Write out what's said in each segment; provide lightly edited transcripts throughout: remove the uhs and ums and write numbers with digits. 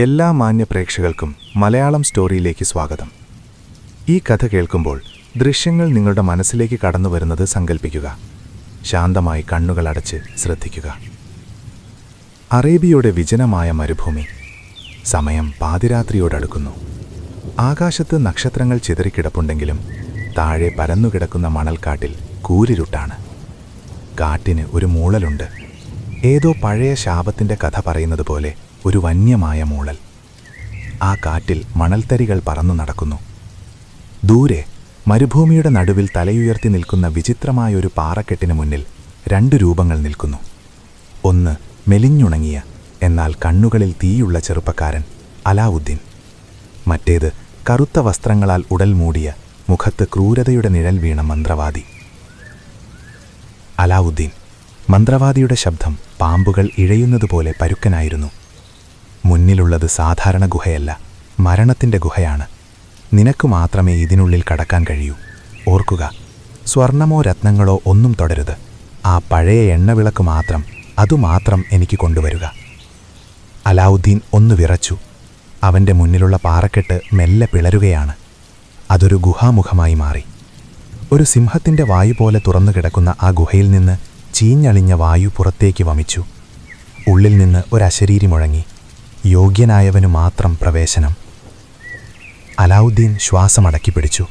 എല്ലാ മാന്യ പ്രേക്ഷകർക്കും മലയാളം സ്റ്റോറിയിലേക്ക് സ്വാഗതം. ഈ കഥ കേൾക്കുമ്പോൾ ദൃശ്യങ്ങൾ നിങ്ങളുടെ മനസ്സിലേക്ക് കടന്നുവരുന്നത് സങ്കല്പിക്കുക. ശാന്തമായി കണ്ണുകളടച്ച് ശ്രദ്ധിക്കുക. അറേബ്യയുടെ വിജനമായ മരുഭൂമി. സമയം പാതിരാത്രിയോടടുക്കുന്നു. ആകാശത്ത് നക്ഷത്രങ്ങൾ ചിതറിക്കിടപ്പുണ്ടെങ്കിലും താഴെ പരന്നുകിടക്കുന്ന മണൽക്കാട്ടിൽ കൂരിരുട്ടാണ്. കാട്ടിന് ഒരു മൂളലുണ്ട്. ഏതോ പഴയ ശാപത്തിൻ്റെ കഥ പറയുന്നത് പോലെ ഒരു വന്യമായ മൂളൽ. ആ കാറ്റിൽ മണൽത്തരികൾ പറന്നു നടക്കുന്നു. ദൂരെ മരുഭൂമിയുടെ നടുവിൽ തലയുയർത്തി നിൽക്കുന്ന വിചിത്രമായൊരു പാറക്കെട്ടിന് മുന്നിൽ രണ്ട് രൂപങ്ങൾ നിൽക്കുന്നു. ഒന്ന് മെലിഞ്ഞുണങ്ങിയ എന്നാൽ കണ്ണുകളിൽ തീയുള്ള ചെറുപ്പക്കാരൻ അലാവുദ്ദീൻ. മറ്റേത് കറുത്ത വസ്ത്രങ്ങളാൽ ഉടൽ മൂടിയ, മുഖത്ത് ക്രൂരതയുടെ നിഴൽ വീണ മന്ത്രവാദി. അലാവുദ്ദീൻ. മന്ത്രവാദിയുടെ ശബ്ദം പാമ്പുകൾ ഇഴയുന്നതുപോലെ പരുക്കനായിരുന്നു. മുന്നിലുള്ളത് സാധാരണ ഗുഹയല്ല, മരണത്തിൻ്റെ ഗുഹയാണ്. നിനക്കു മാത്രമേ ഇതിനുള്ളിൽ കടക്കാൻ കഴിയൂ. ഓർക്കുക, സ്വർണമോ രത്നങ്ങളോ ഒന്നും തൊടരുത്. ആ പഴയ എണ്ണവിളക്ക് മാത്രം, അതുമാത്രം എനിക്ക് കൊണ്ടുവരിക. അലാവുദ്ദീൻ ഒന്ന് വിറച്ചു. അവൻ്റെ മുന്നിലുള്ള പാറക്കെട്ട് മെല്ലെ പിളരുകയാണ്. അതൊരു ഗുഹാമുഖമായി മാറി. ഒരു സിംഹത്തിൻ്റെ വായു പോലെ തുറന്നു കിടക്കുന്ന ആ ഗുഹയിൽ നിന്ന് ചീഞ്ഞളിഞ്ഞ വായു പുറത്തേക്ക് വമിച്ചു. ഉള്ളിൽ നിന്ന് ഒരശരീരി മുഴങ്ങി. യോഗ്യനായവനു മാത്രം പ്രവേശനം. അലാവുദ്ദീൻ ശ്വാസമടക്കി പിടിച്ചു.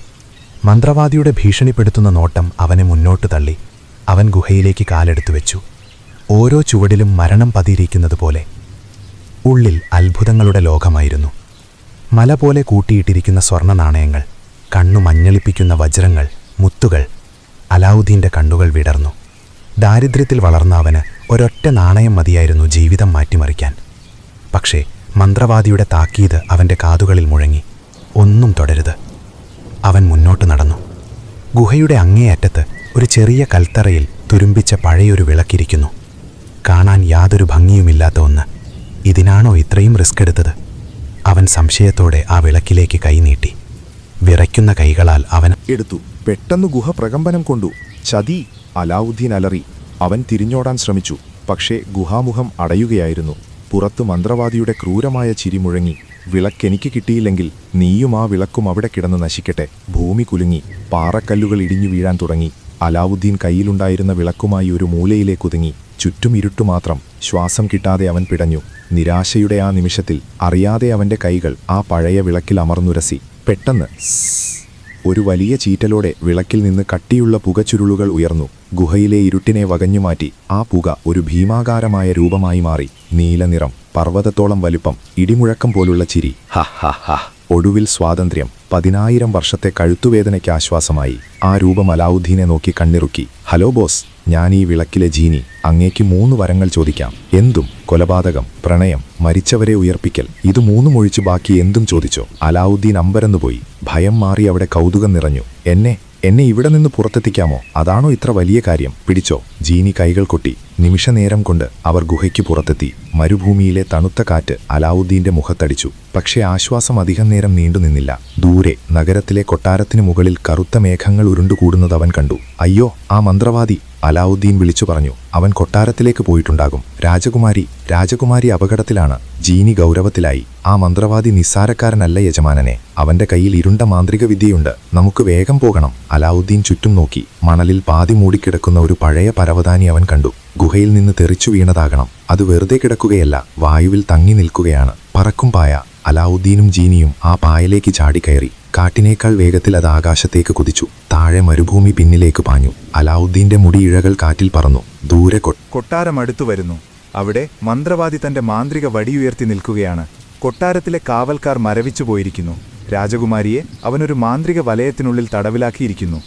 മന്ത്രവാദിയുടെ ഭീഷണിപ്പെടുത്തുന്ന നോട്ടം അവനെ മുന്നോട്ട് തള്ളി. അവൻ ഗുഹയിലേക്ക് കാലെടുത്തു വെച്ചു. ഓരോ ചുവടിലും മരണം പതിയിരിക്കുന്നതുപോലെ. ഉള്ളിൽ അത്ഭുതങ്ങളുടെ ലോകമായിരുന്നു. മല പോലെ കൂട്ടിയിട്ടിരിക്കുന്ന സ്വർണ്ണ നാണയങ്ങൾ, കണ്ണു മഞ്ഞളിപ്പിക്കുന്ന വജ്രങ്ങൾ, മുത്തുകൾ. അലാവുദ്ദീൻ്റെ കണ്ണുകൾ വിടർന്നു. ദാരിദ്ര്യത്തിൽ വളർന്ന അവന് ഒരൊറ്റ നാണയം മതിയായിരുന്നു ജീവിതം മാറ്റിമറിക്കാൻ. പക്ഷേ മന്ത്രവാദിയുടെ താക്കീത് അവൻ്റെ കാതുകളിൽ മുഴങ്ങി. ഒന്നും തൊടരുത്. അവൻ മുന്നോട്ട് നടന്നു. ഗുഹയുടെ അങ്ങേയറ്റത്ത് ഒരു ചെറിയ കൽത്തറയിൽ തുരുമ്പിച്ച പഴയൊരു വിളക്കിരിക്കുന്നു. കാണാൻ യാതൊരു ഭംഗിയുമില്ലാത്ത ഒന്ന്. ഇതിനാണോ ഇത്രയും റിസ്ക് എടുത്തത്? അവൻ സംശയത്തോടെ ആ വിളക്കിലേക്ക് കൈനീട്ടി. വിറയ്ക്കുന്ന കൈകളാൽ അവൻ എടുത്തു. പെട്ടെന്ന് ഗുഹ പ്രകമ്പനം കൊണ്ടു. ചതി! അലാവുദ്ദീൻ അലറി. അവൻ തിരിഞ്ഞോടാൻ ശ്രമിച്ചു. പക്ഷേ ഗുഹാമുഖം അടയുകയായിരുന്നു. പുറത്ത് മന്ത്രവാദിയുടെ ക്രൂരമായ ചിരി മുഴങ്ങി. വിളക്കെനിക്ക് കിട്ടിയില്ലെങ്കിൽ നീയും ആ വിളക്കും അവിടെ കിടന്ന് നശിക്കട്ടെ. ഭൂമി കുലുങ്ങി. പാറക്കല്ലുകൾ ഇടിഞ്ഞു വീഴാൻ തുടങ്ങി. അലാവുദ്ദീൻ കയ്യിലുണ്ടായിരുന്ന വിളക്കുമായി ഒരു മൂലയിലേക്കൊതുങ്ങി. ചുറ്റും ഇരുട്ടുമാത്രം. ശ്വാസം കിട്ടാതെ അവൻ പിടഞ്ഞു. നിരാശയുടെ ആ നിമിഷത്തിൽ അറിയാതെ അവൻ്റെ കൈകൾ ആ പഴയ വിളക്കിൽ അമർന്നുരസി. പെട്ടെന്ന് ഒരു വലിയ ചീറ്റലോടെ വിളക്കിൽ നിന്ന് കട്ടിയുള്ള പുകച്ചുരുളുകൾ ഉയർന്നു. ഗുഹയിലെ ഇരുട്ടിനെ വകഞ്ഞുമാറ്റി ആ പുക ഒരു ഭീമാകാരമായ രൂപമായി മാറി. നീലനിറം, പർവ്വതത്തോളം വലിപ്പം, ഇടിമുഴക്കം പോലുള്ള ചിരി. ഹ ഹ ഹ! ഒടുവിൽ സ്വാതന്ത്ര്യം. 10,000 വർഷത്തെ കഴുത്തുവേദനയ്ക്ക് ആശ്വാസമായി. ആ രൂപം അലാവുദ്ദീനെ നോക്കി കണ്ണിറുക്കി. ഹലോ ബോസ്, ഞാൻ ഈ വിളക്കിലെ ജീനി. അങ്ങേക്ക് 3 വരങ്ങൾ ചോദിക്കാം. എന്തും. കൊലപാതകം, പ്രണയം, മരിച്ചവരെ ഉയർപ്പിക്കൽ. ഇത് 3 ഒഴിച്ച് ബാക്കി എന്തും ചോദിച്ചോ. അലാവുദ്ദീൻ അമ്പരന്നുപോയി. ഭയം മാറി അവിടെ കൗതുകം നിറഞ്ഞു. എന്നെ ഇവിടെ നിന്ന് പുറത്തെത്തിക്കാമോ? അതാണോ ഇത്ര വലിയ കാര്യം? പിടിച്ചോ. ജീനി കൈകൾ കൊട്ടി. നിമിഷനേരം കൊണ്ട് അവർ ഗുഹയ്ക്ക് പുറത്തെത്തി. മരുഭൂമിയിലെ തണുത്ത കാറ്റ് അലാവുദ്ദീന്റെ മുഖത്തടിച്ചു. പക്ഷേ ആശ്വാസം അധികം നേരം നീണ്ടുനിന്നില്ല. ദൂരെ നഗരത്തിലെ കൊട്ടാരത്തിനു മുകളിൽ കറുത്ത മേഘങ്ങൾ ഉരുണ്ടുകൂടുന്നത് അവൻ കണ്ടു. അയ്യോ, ആ മന്ത്രവാദി! അലാവുദ്ദീൻ വിളിച്ചു പറഞ്ഞു. അവൻ കൊട്ടാരത്തിലേക്ക് പോയിട്ടുണ്ടാകും. രാജകുമാരി അപകടത്തിലാണ്. ജീനി ഗൗരവത്തിലായി. ആ മന്ത്രവാദി നിസ്സാരക്കാരനല്ല യജമാനനെ. അവന്റെ കയ്യിൽ ഇരുണ്ട മാന്ത്രിക വിദ്യയുണ്ട്. നമുക്ക് വേഗം പോകണം. അലാവുദ്ദീൻ ചുറ്റും നോക്കി. മണലിൽ പാതി മൂടിക്കിടക്കുന്ന ഒരു പഴയ പരവതാനി അവൻ കണ്ടു. ഗുഹയിൽ നിന്ന് തെറിച്ചു വീണതാകണം. അത് വെറുതെ കിടക്കുകയല്ല, വായുവിൽ തങ്ങി നിൽക്കുകയാണ്. പറക്കും പായ. അലാവുദ്ദീനും ജീനിയും ആ പായലേക്ക് ചാടിക്കയറി. കാറ്റിനേക്കാൾ വേഗത്തിൽ അത് ആകാശത്തേക്ക് കുതിച്ചു. താഴെ മരുഭൂമി പിന്നിലേക്ക് പാഞ്ഞു. അലാവുദ്ദീന്റെ മുടിയിഴകൾ കാറ്റിൽ പറന്നു. ദൂരെ കൊട്ടാരം അടുത്തു വരുന്നു. അവിടെ മന്ത്രവാദി തന്റെ മാന്ത്രിക വടിയുയർത്തി നിൽക്കുകയാണ്. കൊട്ടാരത്തിലെ കാവൽക്കാർ മരവിച്ചു പോയിരിക്കുന്നു. രാജകുമാരിയെ അവനൊരു മാന്ത്രിക വലയത്തിനുള്ളിൽ തടവിലാക്കിയിരിക്കുന്നു.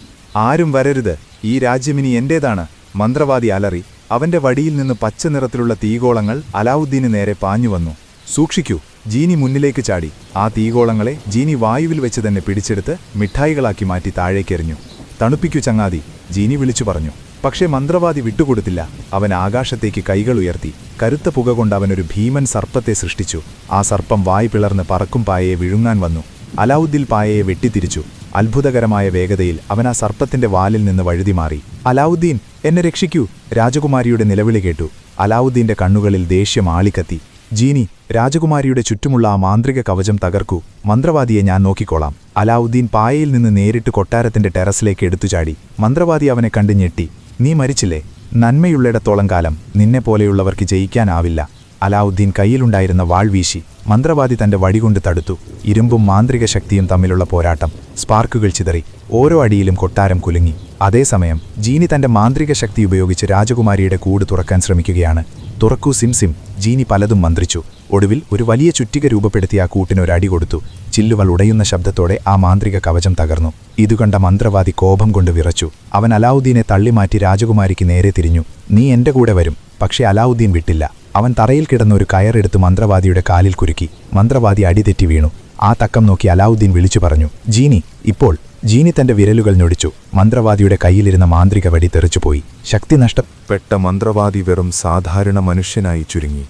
ആരും വരരുത്, ഈ രാജ്യമിനി എന്റേതാണ്. മന്ത്രവാദി അലറി. അവന്റെ വടിയിൽ നിന്ന് പച്ച നിറത്തിലുള്ള തീഗോളങ്ങൾ അലാവുദ്ദീന് നേരെ പാഞ്ഞുവന്നു. സൂക്ഷിക്കൂ! ജീനി മുന്നിലേക്ക് ചാടി. ആ തീഗോളങ്ങളെ ജീനി വായുവിൽ വെച്ച് തന്നെ പിടിച്ചെടുത്ത് മിഠായികളാക്കി മാറ്റി താഴേക്കെറിഞ്ഞു. തണുപ്പിക്കൂ ചങ്ങാതി, ജീനി വിളിച്ചു പറഞ്ഞു. പക്ഷേ മന്ത്രവാദി വിട്ടുകൊടുത്തില്ല. അവൻ ആകാശത്തേക്ക് കൈകൾ ഉയർത്തി. കരുത്ത പുക കൊണ്ട് അവനൊരു ഭീമൻ സർപ്പത്തെ സൃഷ്ടിച്ചു. ആ സർപ്പം വായ് പിളർന്ന് പറക്കും പായയെ വിഴുങ്ങാൻ വന്നു. അലാവുദ്ദീൻ പായയെ വെട്ടിത്തിരിച്ചു. അത്ഭുതകരമായ വേഗതയിൽ അവൻ ആ സർപ്പത്തിന്റെ വാലിൽ നിന്ന് വഴുതിമാറി. അലാവുദ്ദീൻ, എന്നെ രക്ഷിക്കൂ! രാജകുമാരിയുടെ നിലവിളി കേട്ടു. അലാവുദ്ദീന്റെ കണ്ണുകളിൽ ദേഷ്യം ആളിക്കത്തി. ജീനി, രാജകുമാരിയുടെ ചുറ്റുമുള്ള ആ മാന്ത്രിക കവചം തകർക്കൂ. മന്ത്രവാദിയെ ഞാൻ നോക്കിക്കോളാം. അലാവുദ്ദീൻ പായയിൽ നിന്ന് നേരിട്ട് കൊട്ടാരത്തിന്റെ ടെറസിലേക്ക് എടുത്തുചാടി. മന്ത്രവാദി അവനെ കണ്ട് ഞെട്ടി. നീ മരിച്ചില്ലേ? നന്മയുള്ളിടത്തോളം കാലം നിന്നെപ്പോലെയുള്ളവർക്ക് ജയിക്കാനാവില്ല. അലാവുദ്ദീൻ കയ്യിലുണ്ടായിരുന്ന വാൾ വീശി. മന്ത്രവാദി തന്റെ വടികൊണ്ട് തടുത്തു. ഇരുമ്പും മാന്ത്രിക ശക്തിയും തമ്മിലുള്ള പോരാട്ടം. സ്പാർക്കുകൾ ചിതറി. ഓരോ അടിയിലും കൊട്ടാരം കുലുങ്ങി. അതേസമയം ജീനി തന്റെ മാന്ത്രിക ശക്തി ഉപയോഗിച്ച് രാജകുമാരിയുടെ കൂട് തുറക്കാൻ ശ്രമിക്കുകയാണ്. തുറക്കൂ സിംസിം. ജീനി പലതും മന്ത്രിച്ചു. ഒടുവിൽ ഒരു വലിയ ചുറ്റിക രൂപപ്പെടുത്തി ആ കൂട്ടിനൊരടി കൊടുത്തു. ചില്ലുകൾ ഉടയുന്ന ശബ്ദത്തോടെ ആ മാന്ത്രിക കവചം തകർന്നു. ഇതുകണ്ട മന്ത്രവാദി കോപം കൊണ്ട് വിറച്ചു. അവൻ അലാവുദ്ദീനെ തള്ളിമാറ്റി രാജകുമാരിക്ക് നേരെ തിരിഞ്ഞു. നീ എന്റെ കൂടെ വരും. പക്ഷേ അലാവുദ്ദീൻ വിട്ടില്ല. അവൻ തറയിൽ കിടന്ന ഒരു കയറെടുത്ത് മന്ത്രവാദിയുടെ കാലിൽ കുരുക്കി. മന്ത്രവാദി അടിതെറ്റി വീണു. ആ തക്കം നോക്കി അലാവുദ്ദീൻ വിളിച്ചു പറഞ്ഞു, ജീനി, ഇപ്പോൾ. ജീനി തന്റെ വിരലുകൾ ഞൊടിച്ചു. മന്ത്രവാദിയുടെ കയ്യിലിരുന്ന മാന്ത്രിക വടി തെറിച്ചുപോയി. ശക്തി നഷ്ടപ്പെട്ട മന്ത്രവാദി വെറും സാധാരണ മനുഷ്യനായി ചുരുങ്ങി.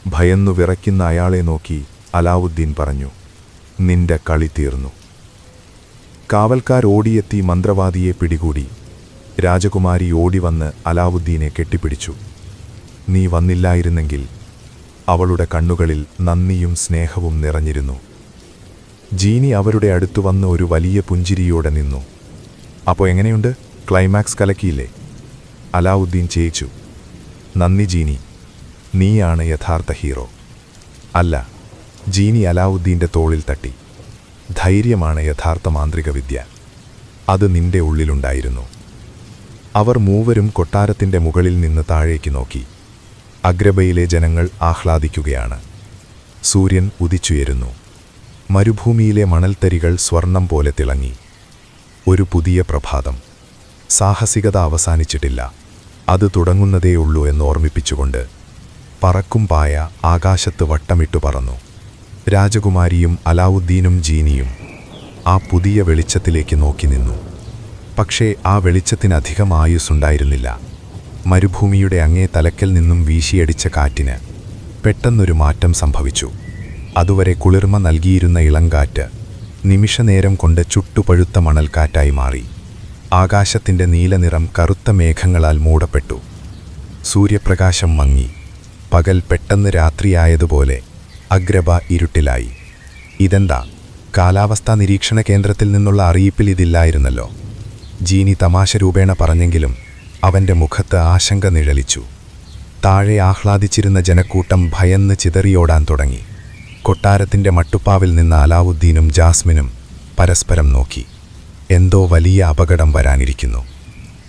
ഭയന്നു വിറയ്ക്കുന്ന അയാളെ നോക്കി അലാവുദ്ദീൻ പറഞ്ഞു, നിന്റെ കളി തീർന്നു. കാവൽക്കാരോടിയെത്തി മന്ത്രവാദിയെ പിടികൂടി. രാജകുമാരി ഓടിവന്ന് അലാവുദ്ദീനെ കെട്ടിപ്പിടിച്ചു. നീ വന്നില്ലായിരുന്നെങ്കിൽ. അവളുടെ കണ്ണുകളിൽ നന്ദിയും സ്നേഹവും നിറഞ്ഞിരുന്നു. ജീനി അവരുടെ അടുത്തുവന്ന് ഒരു വലിയ പുഞ്ചിരിയോടെ നിന്നു. അപ്പോൾ എങ്ങനെയുണ്ട്? ക്ലൈമാക്സ് കലക്കിയില്ലേ? അലാവുദ്ദീൻ ചേച്ചു. നന്ദി ജീനി, നീയാണ് യഥാർത്ഥ ഹീറോ. അല്ല, ജീനി അലാവുദ്ദീന്റെ തോളിൽ തട്ടി. ധൈര്യമാണ് യഥാർത്ഥ മാന്ത്രിക വിദ്യ. അത് നിന്റെ ഉള്ളിലുണ്ടായിരുന്നു. അവർ മൂവരും കൊട്ടാരത്തിന്റെ മുകളിൽ നിന്ന് താഴേക്ക് നോക്കി. അഗ്രബയിലെ ജനങ്ങൾ ആഹ്ലാദിക്കുകയാണ്. സൂര്യൻ ഉദിച്ചുയരുന്നു. മരുഭൂമിയിലെ മണൽത്തരികൾ സ്വർണം പോലെ തിളങ്ങി. ഒരു പുതിയ പ്രഭാതം. സാഹസികത അവസാനിച്ചിട്ടില്ല, അത് തുടങ്ങുന്നതേയുള്ളൂ എന്ന് ഓർമ്മിപ്പിച്ചുകൊണ്ട് പറക്കും പായ ആകാശത്ത് വട്ടമിട്ടു പറന്നു. രാജകുമാരിയും അലാവുദ്ദീനും ജീനിയും ആ പുതിയ വെളിച്ചത്തിലേക്ക് നോക്കി നിന്നു. പക്ഷേ ആ വെളിച്ചത്തിനധികം ആയുസ്സുണ്ടായിരുന്നില്ല. മരുഭൂമിയുടെ അങ്ങേ തലക്കൽ നിന്നും വീശിയടിച്ച കാറ്റിന് പെട്ടെന്നൊരു മാറ്റം സംഭവിച്ചു. അതുവരെ കുളിർമ നൽകിയിരുന്ന ഇളങ്കാറ്റ് നിമിഷനേരം കൊണ്ട് ചുട്ടുപഴുത്ത മണൽക്കാറ്റായി മാറി. ആകാശത്തിന്റെ നീലനിറം കറുത്ത മേഘങ്ങളാൽ മൂടപ്പെട്ടു. സൂര്യപ്രകാശം മങ്ങി. പകൽ പെട്ടെന്ന് രാത്രിയായതുപോലെ അഗ്രബ ഇരുട്ടിലായി. ഇതെന്താ? കാലാവസ്ഥാ നിരീക്ഷണ കേന്ദ്രത്തിൽ നിന്നുള്ള അറിയിപ്പിൽ ഇതില്ലായിരുന്നല്ലോ. ജീനി തമാശ രൂപേണ പറഞ്ഞെങ്കിലും അവന്റെ മുഖത്ത് ആശങ്ക നിഴലിച്ചു. താഴെ ആഹ്ലാദിച്ചിരുന്ന ജനക്കൂട്ടം ഭയന്ന് ചിതറിയോടാൻ തുടങ്ങി. കൊട്ടാരത്തിന്റെ മട്ടുപ്പാവിൽ നിന്ന് അലാവുദ്ദീനും ജാസ്മിനും പരസ്പരം നോക്കി. എന്തോ വലിയ അപകടം വരാനിരിക്കുന്നു.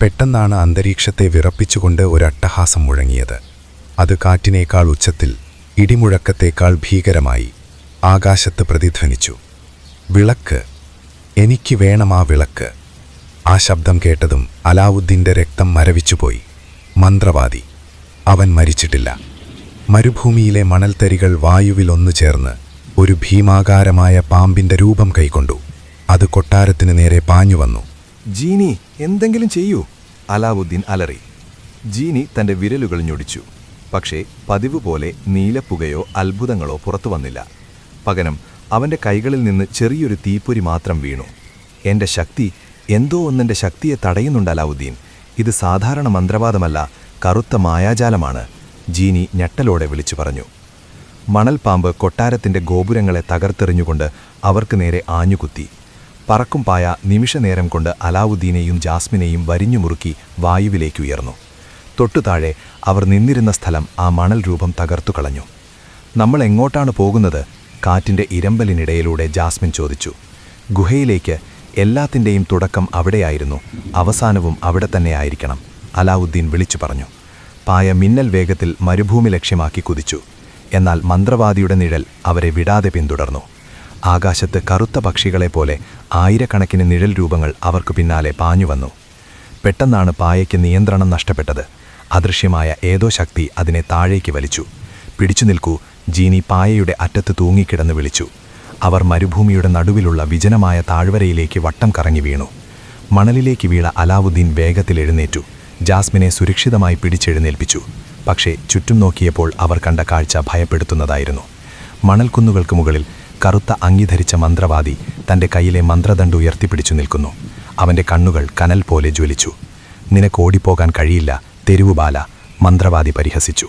പെട്ടെന്നാണ് അന്തരീക്ഷത്തെ വിറപ്പിച്ചുകൊണ്ട് ഒരട്ടഹാസം മുഴങ്ങിയത്. അത് കാറ്റിനേക്കാൾ ഉച്ചത്തിൽ, ഇടിമുഴക്കത്തേക്കാൾ ഭീകരമായി ആകാശത്ത് പ്രതിധ്വനിച്ചു. വിളക്ക്! എനിക്ക് വേണം ആ വിളക്ക്! ആ ശബ്ദം കേട്ടതും അലാവുദ്ദീന്റെ രക്തം മരവിച്ചുപോയി. മന്ത്രവാദി! അവൻ മരിച്ചിട്ടില്ല. മരുഭൂമിയിലെ മണൽത്തരികൾ വായുവിൽ ഒന്നുചേർന്ന് ഒരു ഭീമാകാരമായ പാമ്പിന്റെ രൂപം കൈക്കൊണ്ടു. അത് കൊട്ടാരത്തിന് നേരെ പാഞ്ഞുവന്നു. ജീനി, എന്തെങ്കിലും ചെയ്യൂ! അലാവുദ്ദീൻ അലറി. ജീനി തന്റെ വിരലുകൾ ഞൊടിച്ചു. പക്ഷേ പതിവ് പോലെ നീലപ്പുകയോ അത്ഭുതങ്ങളോ പുറത്തു വന്നില്ല. പകരം അവന്റെ കൈകളിൽ നിന്ന് ചെറിയൊരു തീപ്പൊരി മാത്രം വീണു. എന്റെ ശക്തി, എന്തോ ഒന്നെന്റെ ശക്തിയെ തടയുന്നുണ്ട് അലാവുദ്ദീൻ. ഇത് സാധാരണ മന്ത്രവാദമല്ല, കറുത്ത മായാജാലമാണ്, ജീനി ഞെട്ടലോടെ വിളിച്ചു പറഞ്ഞു. മണൽപ്പാമ്പ് കൊട്ടാരത്തിന്റെ ഗോപുരങ്ങളെ തകർത്തെറിഞ്ഞുകൊണ്ട് അവർക്ക് നേരെ ആഞ്ഞുകുത്തി. പറക്കും പായ നിമിഷനേരം കൊണ്ട് അലാവുദ്ദീനെയും ജാസ്മിനെയും വരിഞ്ഞുമുറുക്കി വായുവിലേക്കുയർന്നു. തൊട്ടുതാഴെ അവർ നിന്നിരുന്ന സ്ഥലം ആ മണൽ രൂപം തകർത്തുകളഞ്ഞു. നമ്മൾ എങ്ങോട്ടാണ് പോകുന്നത്? കാറ്റിന്റെ ഇരമ്പലിനിടയിലൂടെ ജാസ്മിൻ ചോദിച്ചു. ഗുഹയിലേക്ക്. എല്ലാത്തിൻ്റെയും തുടക്കം അവിടെയായിരുന്നു, അവസാനവും അവിടെ തന്നെയായിരിക്കണം, അലാവുദ്ദീൻ വിളിച്ചു പറഞ്ഞു. പായ മിന്നൽ വേഗത്തിൽ മരുഭൂമി ലക്ഷ്യമാക്കി കുതിച്ചു. എന്നാൽ മന്ത്രവാദിയുടെ നിഴൽ അവരെ വിടാതെ പിന്തുടർന്നു. ആകാശത്ത് കറുത്ത പക്ഷികളെപ്പോലെ ആയിരക്കണക്കിന് നിഴൽ രൂപങ്ങൾ അവർക്ക് പിന്നാലെ പാഞ്ഞുവന്നു. പെട്ടെന്നാണ് പായയ്ക്ക് നിയന്ത്രണം നഷ്ടപ്പെട്ടത്. അദൃശ്യമായ ഏതോ ശക്തി അതിനെ താഴേക്ക് വലിച്ചു. പിടിച്ചു നിൽക്കൂ! ജീനി പായയുടെ അറ്റത്ത് തൂങ്ങിക്കിടന്ന് വിളിച്ചു. അവർ മരുഭൂമിയുടെ നടുവിലുള്ള വിജനമായ താഴ്വരയിലേക്ക് വട്ടം കറങ്ങി വീണു. മണലിലേക്ക് വീണ അലാവുദ്ദീൻ വേഗത്തിൽ എഴുന്നേറ്റു. ജാസ്മിനെ സുരക്ഷിതമായി പിടിച്ചെഴുന്നേൽപ്പിച്ചു. പക്ഷേ ചുറ്റും നോക്കിയപ്പോൾ അവർ കണ്ട കാഴ്ച ഭയപ്പെടുത്തുന്നതായിരുന്നു. മണൽക്കുന്നുകൾക്ക് മുകളിൽ കറുത്ത അങ്കി ധരിച്ച മന്ത്രവാദി തന്റെ കയ്യിലെ മന്ത്രദണ്ഡ് ഉയർത്തിപ്പിടിച്ചു നിൽക്കുന്നു. അവന്റെ കണ്ണുകൾ കനൽ പോലെ ജ്വലിച്ചു. നിനക്ക് ഓടിപ്പോകാൻ കഴിയില്ല, തെരുവുബാല, മന്ത്രവാദി പരിഹസിച്ചു.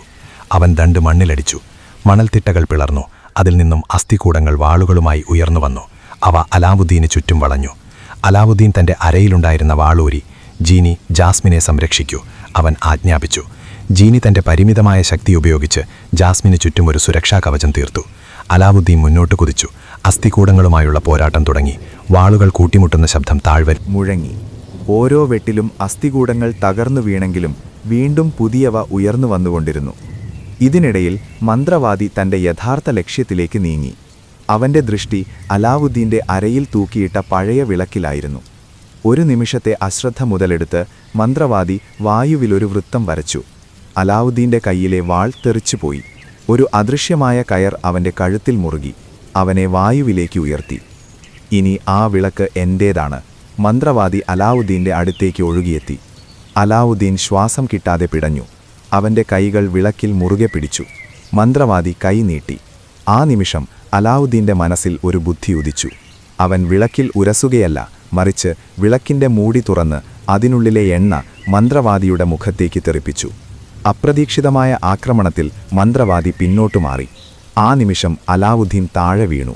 അവൻ ദണ്ഡ് മണ്ണിലടിച്ചു. മണൽത്തിട്ടകൾ പിളർന്നു. അതിൽ നിന്നും അസ്ഥികൂടങ്ങൾ വാളുകളുമായി ഉയർന്നു വന്നു. അവ അലാവുദ്ദീന് ചുറ്റും വളഞ്ഞു. അലാവുദ്ദീൻ തന്റെ അരയിലുണ്ടായിരുന്ന വാളൂരി, ജീനി, ജാസ്മിനെ സംരക്ഷിക്കൂ, അവൻ ആജ്ഞാപിച്ചു. ജീനി തന്റെ പരിമിതമായ ശക്തി ഉപയോഗിച്ച് ജാസ്മിന് ചുറ്റും ഒരു സുരക്ഷാ കവചം തീർത്തു. അലാവുദ്ദീൻ മുന്നോട്ട് കുതിച്ചു. അസ്ഥികൂടങ്ങളുമായുള്ള പോരാട്ടം തുടങ്ങി. വാളുകൾ കൂട്ടിമുട്ടുന്ന ശബ്ദം താഴ്വര മുഴങ്ങി. ഓരോ വെട്ടിലും അസ്ഥികൂടങ്ങൾ തകർന്നു വീണെങ്കിലും വീണ്ടും പുതിയവ ഉയർന്നു വന്നുകൊണ്ടിരുന്നു. ഇതിനിടയിൽ മന്ത്രവാദി തന്റെ യഥാർത്ഥ ലക്ഷ്യത്തിലേക്ക് നീങ്ങി. അവന്റെ ദൃഷ്ടി അലാവുദ്ദീന്റെ അരയിൽ തൂക്കിയിട്ട പഴയ വിളക്കിലായിരുന്നു. ഒരു നിമിഷത്തെ അശ്രദ്ധ മുതലെടുത്ത് മന്ത്രവാദി വായുവിലൊരു വൃത്തം വരച്ചു. അലാവുദ്ദീന്റെ കയ്യിലെ വാൾ തെറിച്ചുപോയി. ഒരു അദൃശ്യമായ കയർ അവന്റെ കഴുത്തിൽ മുറുകി അവനെ വായുവിലേക്ക് ഉയർത്തി. ഇനി ആ വിളക്ക് എന്റേതാണ്. മന്ത്രവാദി അലാവുദ്ദീന്റെ അടുത്തേക്ക് ഒഴുകിയെത്തി. അലാവുദ്ദീൻ ശ്വാസം കിട്ടാതെ പിടഞ്ഞു. അവന്റെ കൈകൾ വിളക്കിൽ മുറുകെ പിടിച്ചു. മന്ത്രവാദി കൈ നീട്ടി. ആ നിമിഷം അലാവുദ്ദീന്റെ മനസ്സിൽ ഒരു ബുദ്ധി ഉദിച്ചു. അവൻ വിളക്കിൽ ഉരസുകയല്ല, മറിച്ച് വിളക്കിന്റെ മൂടി തുറന്ന് അതിനുള്ളിലെ എണ്ണ മന്ത്രവാദിയുടെ മുഖത്തേക്ക് തെറിപ്പിച്ചു. അപ്രതീക്ഷിതമായ ആക്രമണത്തിൽ മന്ത്രവാദി പിന്നോട്ടു മാറി. ആ നിമിഷം അലാവുദ്ദീൻ താഴെ വീണു.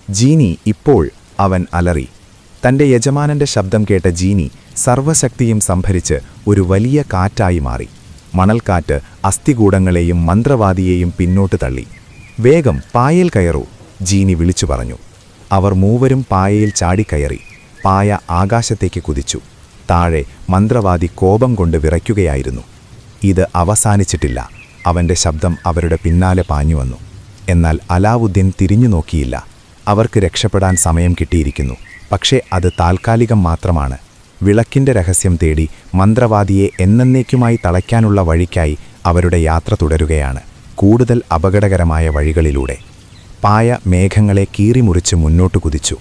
ജീനി ഇപ്പോൾ, അവൻ അലറി. തന്റെ യജമാനന്റെ ശബ്ദം കേട്ട ജീനി സർവശക്തിയും സംഭരിച്ച് ഒരു വലിയ കാറ്റായി മാറി. മണൽക്കാറ്റ് അസ്ഥികൂടങ്ങളെയും മന്ത്രവാദിയെയും പിന്നോട്ട് തള്ളി. വേഗം പായയിൽ കയറൂ, ജീനി വിളിച്ചു പറഞ്ഞു. അവർ മൂവരും പായയിൽ ചാടിക്കയറി. പായ ആകാശത്തേക്ക് കുതിച്ചു. താഴെ മന്ത്രവാദി കോപം കൊണ്ട് വിറയ്ക്കുകയായിരുന്നു. ഇത് അവസാനിച്ചിട്ടില്ല. അവന്റെ ശബ്ദം അവരുടെ പിന്നാലെ പാഞ്ഞുവന്നു. എന്നാൽ അലാവുദ്ദീൻ തിരിഞ്ഞു നോക്കിയില്ല. അവർക്ക് രക്ഷപ്പെടാൻ സമയം കിട്ടിയിരിക്കുന്നു. പക്ഷേ അത് താൽക്കാലികം മാത്രമാണ്. വിളക്കിന്റെ രഹസ്യം തേടി മന്ത്രവാദിയെ എന്നേക്കുമായി തളയ്ക്കാനുള്ള വഴിക്കായി അവരുടെ യാത്ര തുടരുകയാണ്, കൂടുതൽ അപകടകരമായ വഴികളിലൂടെ. പായ മേഘങ്ങളെ കീറിമുറിച്ച് മുന്നോട്ടു കുതിച്ചു.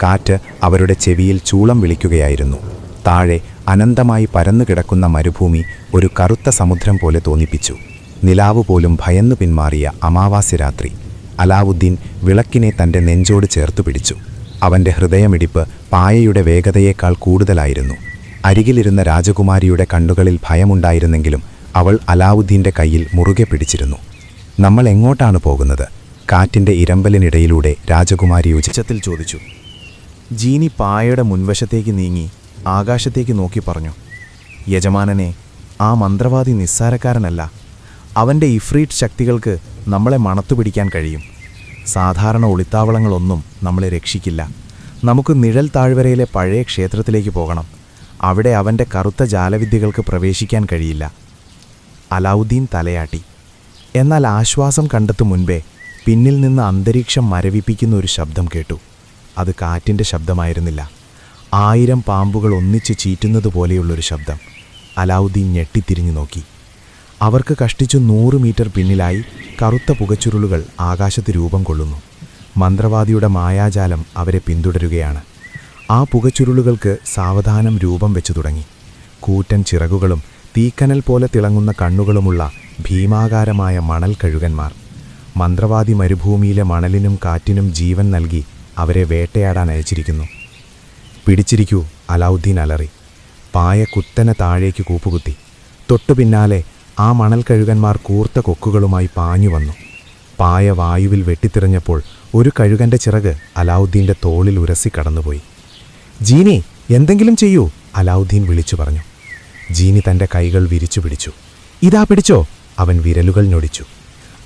കാറ്റ് അവരുടെ ചെവിയിൽ ചൂളം വിളിക്കുകയായിരുന്നു. താഴെ അനന്തമായി പരന്നുകിടക്കുന്ന മരുഭൂമി ഒരു കറുത്ത സമുദ്രം പോലെ തോന്നിപ്പിച്ചു. നിലാവ് പോലും ഭയന്നു പിന്മാറിയ അമാവാസ്യരാത്രി. അലാവുദ്ദീൻ വിളക്കിനെ തന്റെ നെഞ്ചോട് ചേർത്തു പിടിച്ചു. അവന്റെ ഹൃദയമിടിപ്പ് പായയുടെ വേഗതയേക്കാൾ കൂടുതലായിരുന്നു. അരികിലിരുന്ന രാജകുമാരിയുടെ കണ്ണുകളിൽ ഭയമുണ്ടായിരുന്നെങ്കിലും അവൾ അലാവുദ്ദീന്റെ കയ്യിൽ മുറുകെ പിടിച്ചിരുന്നു. നമ്മൾ എങ്ങോട്ടാണ് പോകുന്നത്? കാറ്റിന്റെ ഇരമ്പലിനിടയിലൂടെ രാജകുമാരി ഉച്ചത്തിൽ ചോദിച്ചു. ജീനി പായയുടെ മുൻവശത്തേക്ക് നീങ്ങി ആകാശത്തേക്ക് നോക്കി പറഞ്ഞു. യജമാനനെ, ആ മന്ത്രവാദി നിസ്സാരക്കാരനല്ല. അവന്റെ ഇഫ്രീറ്റ് ശക്തികൾക്ക് നമ്മളെ മണത്തുപിടിക്കാൻ കഴിയും. സാധാരണ ഒളിത്താവളങ്ങളൊന്നും നമ്മളെ രക്ഷിക്കില്ല. നമുക്ക് നിഴൽ താഴ്വരയിലെ പഴയ ക്ഷേത്രത്തിലേക്ക് പോകണം. അവിടെ അവന്റെ കറുത്ത ജാലവിദ്യകൾക്ക് പ്രവേശിക്കാൻ കഴിയില്ല. അലാവുദ്ദീൻ തലയാട്ടി. എന്നാൽ ആശ്വാസം കണ്ടെത്തും മുൻപേ പിന്നിൽ നിന്ന് അന്തരീക്ഷം മരവിപ്പിക്കുന്ന ഒരു ശബ്ദം കേട്ടു. അത് കാറ്റിന്റെ ശബ്ദമായിരുന്നില്ല. 1000 പാമ്പുകൾ ഒന്നിച്ച് ചീറ്റുന്നത് പോലെയുള്ളൊരു ശബ്ദം. അലാവുദ്ദീൻ ഞെട്ടിത്തിരിഞ്ഞു നോക്കി. അവർക്ക് കഷ്ടിച്ചു 100 മീറ്റർ പിന്നിലായി കറുത്ത പുകച്ചുരുളുകൾ ആകാശത്ത് രൂപം കൊള്ളുന്നു. മന്ത്രവാദിയുടെ മായാജാലം അവരെ പിന്തുടരുകയാണ്. ആ പുകച്ചുരുളുകൾക്ക് സാവധാനം രൂപം വെച്ചു തുടങ്ങി. കൂറ്റൻ ചിറകുകളും തീക്കനൽ പോലെ തിളങ്ങുന്ന കണ്ണുകളുമുള്ള ഭീമാകാരമായ മണൽ കഴുകന്മാർ. മന്ത്രവാദി മരുഭൂമിയിലെ മണലിനും കാറ്റിനും ജീവൻ നൽകി അവരെ വേട്ടയാടാൻ അയച്ചിരിക്കുന്നു. പിടിച്ചിരിക്കൂ, അലാവുദ്ദീൻ അലറി. പായ കുത്തനെ താഴേക്ക് കൂപ്പുകുത്തി. തൊട്ടു പിന്നാലെ ആ മണൽ കഴുകന്മാർ കൂർത്ത കൊക്കുകളുമായി പാഞ്ഞു വന്നു. പായ വായുവിൽ വെട്ടിത്തിറഞ്ഞപ്പോൾ ഒരു കഴുകന്റെ ചിറക് അലാവുദ്ദീന്റെ തോളിൽ ഉരസി കടന്നുപോയി. ജീനി, എന്തെങ്കിലും ചെയ്യൂ, അലാവുദ്ദീൻ വിളിച്ചു പറഞ്ഞു. ജീനി തന്റെ കൈകൾ വിരിച്ചു പിടിച്ചു. ഇതാ പിടിച്ചോ, അവൻ വിരലുകൾ ഞൊടിച്ചു.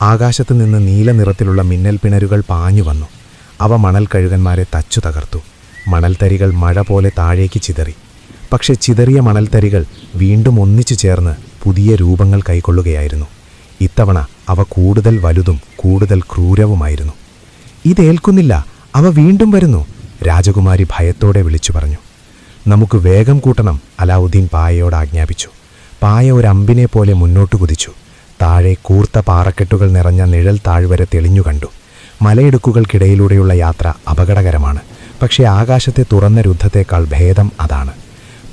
ആകാശത്തു നിന്ന് നീല നിറത്തിലുള്ള മിന്നൽ പിണരുകൾ പാഞ്ഞു വന്നു. അവ മണൽ കഴുകന്മാരെ തച്ചു തകർത്തു. മണൽത്തരികൾ മഴ പോലെ താഴേക്ക് ചിതറി. പക്ഷെ ചിതറിയ മണൽത്തരികൾ വീണ്ടും ഒന്നിച്ചു ചേർന്ന് പുതിയ രൂപങ്ങൾ കൈക്കൊള്ളുകയായിരുന്നു. ഇത്തവണ അവ കൂടുതൽ വലുതും കൂടുതൽ ക്രൂരവുമായിരുന്നു. ഇതേൽക്കുന്നില്ല, അവ വീണ്ടും വരുന്നു, രാജകുമാരി ഭയത്തോടെ വിളിച്ചു പറഞ്ഞു. നമുക്ക് വേഗം കൂട്ടണം, അലാവുദ്ദീൻ പായയോട് ആജ്ഞാപിച്ചു. പായ ഒരു അമ്പിനെ പോലെ മുന്നോട്ട് കുതിച്ചു. താഴെ കൂർത്ത പാറക്കെട്ടുകൾ നിറഞ്ഞ നിഴൽ താഴ്വര തെളിഞ്ഞു കണ്ടു. മലയിടുക്കുകൾക്കിടയിലൂടെയുള്ള യാത്ര അപകടകരമാണ്. പക്ഷേ ആകാശത്തെ തുറന്ന രുദ്ധത്തേക്കാൾ ഭേദം അതാണ്.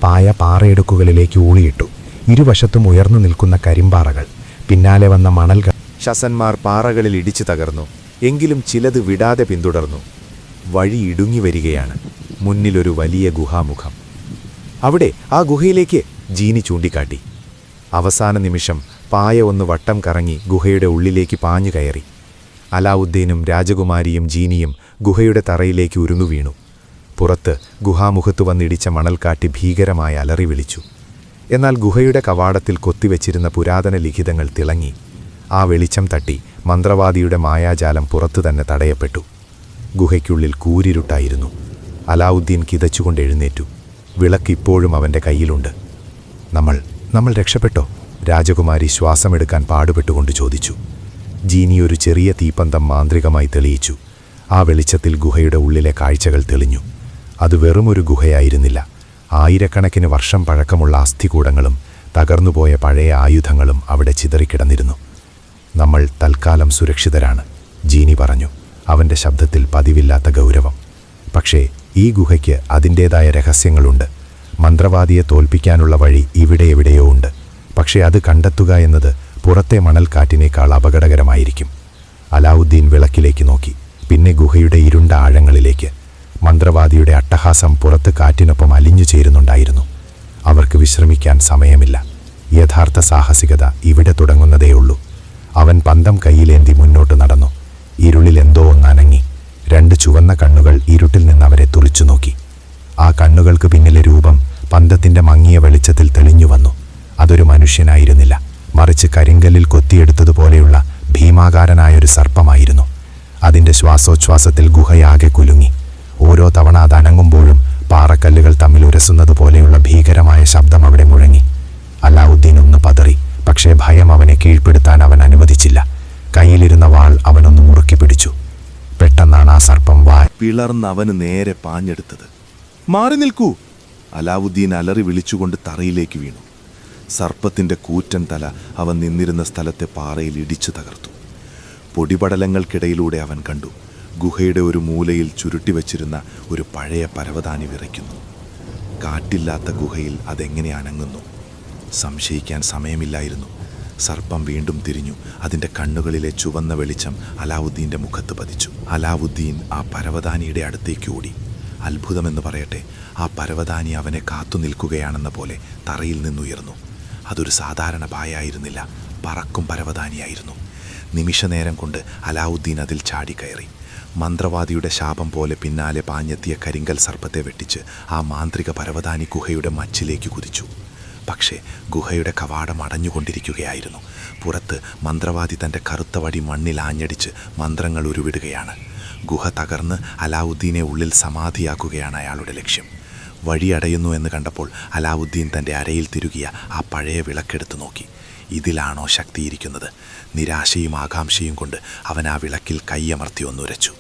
പായ പാറയിടുക്കുകളിലേക്ക് ഊളിയിട്ടു. ഇരുവശത്തും ഉയർന്നു നിൽക്കുന്ന കരിമ്പാറകൾ. പിന്നാലെ വന്ന മണൽകൾ. ശസന്മാർ പാറകളിൽ ഇടിച്ചു തകർന്നു. എങ്കിലും ചിലത് വിടാതെ പിന്തുടർന്നു. വഴി ഇടുങ്ങി വരികയാണ്. മുന്നിലൊരു വലിയ ഗുഹാമുഖം. അവിടെ, ആ ഗുഹയിലേക്ക്, ജീനി ചൂണ്ടിക്കാട്ടി. അവസാന നിമിഷം പായ ഒന്ന് വട്ടം കറങ്ങി ഗുഹയുടെ ഉള്ളിലേക്ക് പാഞ്ഞു കയറി. അലാവുദ്ദീനും രാജകുമാരിയും ജീനിയും ഗുഹയുടെ തറയിലേക്ക് ഉരുങ്ങു വീണു. പുറത്ത് ഗുഹാമുഖത്തു വന്നിടിച്ച മണൽക്കാറ്റ് ഭീകരമായ അലറി വിളിച്ചു. എന്നാൽ ഗുഹയുടെ കവാടത്തിൽ കൊത്തിവെച്ചിരുന്ന പുരാതന ലിഖിതങ്ങൾ തിളങ്ങി. ആ വെളിച്ചം തട്ടി മന്ത്രവാദിയുടെ മായാജാലം പുറത്തുതന്നെ തടയപ്പെട്ടു. ഗുഹയ്ക്കുള്ളിൽ കൂരിരുട്ടായിരുന്നു. അലാവുദ്ദീൻ കിതച്ചുകൊണ്ട് എഴുന്നേറ്റു. വിളക്കിപ്പോഴും അവൻ്റെ കയ്യിലുണ്ട്. നമ്മൾ രക്ഷപ്പെട്ടോ? രാജകുമാരി ശ്വാസമെടുക്കാൻ പാടുപെട്ടുകൊണ്ട് ചോദിച്ചു. ജീനി ഒരു ചെറിയ തീപ്പന്തം മാന്ത്രികമായി തെളിയിച്ചു. ആ വെളിച്ചത്തിൽ ഗുഹയുടെ ഉള്ളിലെ കാഴ്ചകൾ തെളിഞ്ഞു. അത് വെറുമൊരു ഗുഹയായിരുന്നില്ല. ആയിരക്കണക്കിന് വർഷം പഴക്കമുള്ള അസ്ഥികൂടങ്ങളും തകർന്നുപോയ പഴയ ആയുധങ്ങളും അവിടെ ചിതറിക്കിടന്നിരുന്നു. നമ്മൾ തൽക്കാലം സുരക്ഷിതരാണ്, ജീനി പറഞ്ഞു, അവൻ്റെ ശബ്ദത്തിൽ പതിവില്ലാത്ത ഗൗരവം. പക്ഷേ ഈ ഗുഹയ്ക്ക് അതിൻ്റേതായ രഹസ്യങ്ങളുണ്ട്. മന്ത്രവാദിയെ തോൽപ്പിക്കാനുള്ള വഴി ഇവിടെ എവിടെയോ ഉണ്ട്. പക്ഷേ അത് കണ്ടെത്തുക എന്നത് പുറത്തെ മണൽക്കാറ്റിനേക്കാൾ അപകടകരമായിരിക്കും. അലാവുദ്ദീൻ വിളക്കിലേക്ക് നോക്കി, പിന്നെ ഗുഹയുടെ ഇരുണ്ട ആഴങ്ങളിലേക്ക്. മന്ത്രവാദിയുടെ അട്ടഹാസം പുറത്ത് കാറ്റിനൊപ്പം അലിഞ്ഞു ചേരുന്നുണ്ടായിരുന്നു. അവർക്ക് വിശ്രമിക്കാൻ സമയമില്ല. യഥാർത്ഥ സാഹസികത ഇവിടെ തുടങ്ങുന്നതേയുള്ളൂ. അവൻ പന്തം കയ്യിലേന്തി മുന്നോട്ട് നടന്നു. ഇരുളിൽ എന്തോ ഒന്നനങ്ങി. 2 ചുവന്ന കണ്ണുകൾ ഇരുട്ടിൽ നിന്നവരെ തുറിച്ചു നോക്കി. ആ കണ്ണുകൾക്ക് പിന്നിലെ രൂപം പന്തത്തിൻ്റെ മങ്ങിയ വെളിച്ചത്തിൽ തെളിഞ്ഞു വന്നു. അതൊരു മനുഷ്യനായിരുന്നില്ല, മറിച്ച് കരിങ്കല്ലിൽ കൊത്തിയെടുത്തതുപോലെയുള്ള ഭീമാകാരനായൊരു സർപ്പമായിരുന്നു. അതിൻ്റെ ശ്വാസോച്ഛ്വാസത്തിൽ ഗുഹയാകെ കുലുങ്ങി. ഓരോ തവണ അത് അനങ്ങുമ്പോഴും പാറക്കല്ലുകൾ തമ്മിൽ ഉരസുന്നതുപോലെയുള്ള ഭീകരമായ ശബ്ദം അവിടെ മുഴങ്ങി. അലാവുദ്ദീൻ ഒന്ന് പതറി. പക്ഷേ ഭയം അവനെ കീഴ്പ്പെടുത്താൻ അവൻ അനുവദിച്ചില്ല. കയ്യിലിരുന്ന വാൾ അവനൊന്ന് മുറുക്കി പിടിച്ചു. പെട്ടെന്നാണ് ആ സർപ്പം പിളർന്ന് അവന് നേരെ പാഞ്ഞെടുത്തത്. മാറി നിൽക്കൂ! അലാവുദ്ദീൻ അലറി വിളിച്ചുകൊണ്ട് തറയിലേക്ക് വീണു. സർപ്പത്തിൻ്റെ കൂറ്റൻ തല അവൻ നിന്നിരുന്ന സ്ഥലത്തെ പാറയിൽ ഇടിച്ചു തകർത്തു. പൊടിപടലങ്ങൾക്കിടയിലൂടെ അവൻ കണ്ടു, ഗുഹയുടെ ഒരു മൂലയിൽ ചുരുട്ടിവെച്ചിരുന്ന ഒരു പഴയ പരവതാനി വിറയ്ക്കുന്നു. കാറ്റില്ലാത്ത ഗുഹയിൽ അതെങ്ങനെ അനങ്ങുന്നു? സംശയിക്കാൻ സമയമില്ലായിരുന്നു. സർപ്പം വീണ്ടും തിരിഞ്ഞു. അതിൻ്റെ കണ്ണുകളിലെ ചുവന്ന വെളിച്ചം അലാവുദ്ദീൻ്റെ മുഖത്ത് പതിച്ചു. അലാവുദ്ദീൻ ആ പരവതാനിയുടെ അടുത്തേക്ക് ഓടി. അത്ഭുതമെന്ന് പറയട്ടെ, ആ പരവതാനി അവനെ കാത്തു നിൽക്കുകയാണെന്ന പോലെ തറയിൽ നിന്നുയർന്നു. അതൊരു സാധാരണ പായായിരുന്നില്ല, പറക്കും പരവതാനിയായിരുന്നു. നിമിഷനേരം കൊണ്ട് അലാവുദ്ദീൻ അതിൽ ചാടിക്കയറി. മന്ത്രവാദിയുടെ ശാപം പോലെ പിന്നാലെ പാഞ്ഞെത്തിയ കരിങ്കൽ സർപ്പത്തെ വെട്ടിച്ച് ആ മാന്ത്രിക പരവതാനി ഗുഹയുടെ മച്ചിലേക്ക് കുതിച്ചു. പക്ഷേ ഗുഹയുടെ കവാടം അടഞ്ഞുകൊണ്ടിരിക്കുകയായിരുന്നു. പുറത്ത് മന്ത്രവാദി തൻ്റെ കറുത്ത വടി മണ്ണിൽ ആഞ്ഞടിച്ച് മന്ത്രങ്ങൾ ഉരുവിടുകയാണ്. ഗുഹ തകർന്ന് അലാവുദ്ദീനെ ഉള്ളിൽ സമാധിയാക്കുകയാണ് അയാളുടെ ലക്ഷ്യം. വഴി അടയുന്നു എന്ന് കണ്ടപ്പോൾ അലാവുദ്ദീൻ തൻ്റെ അരയിൽ തിരുകിയ ആ പഴയ വിളക്കെടുത്ത് നോക്കി. ഇതിലാണോ ശക്തിയിരിക്കുന്നത്? നിരാശയും ആകാംക്ഷയും കൊണ്ട് അവൻ ആ വിളക്കിൽ കൈയമർത്തി ഒന്നുരച്ചു.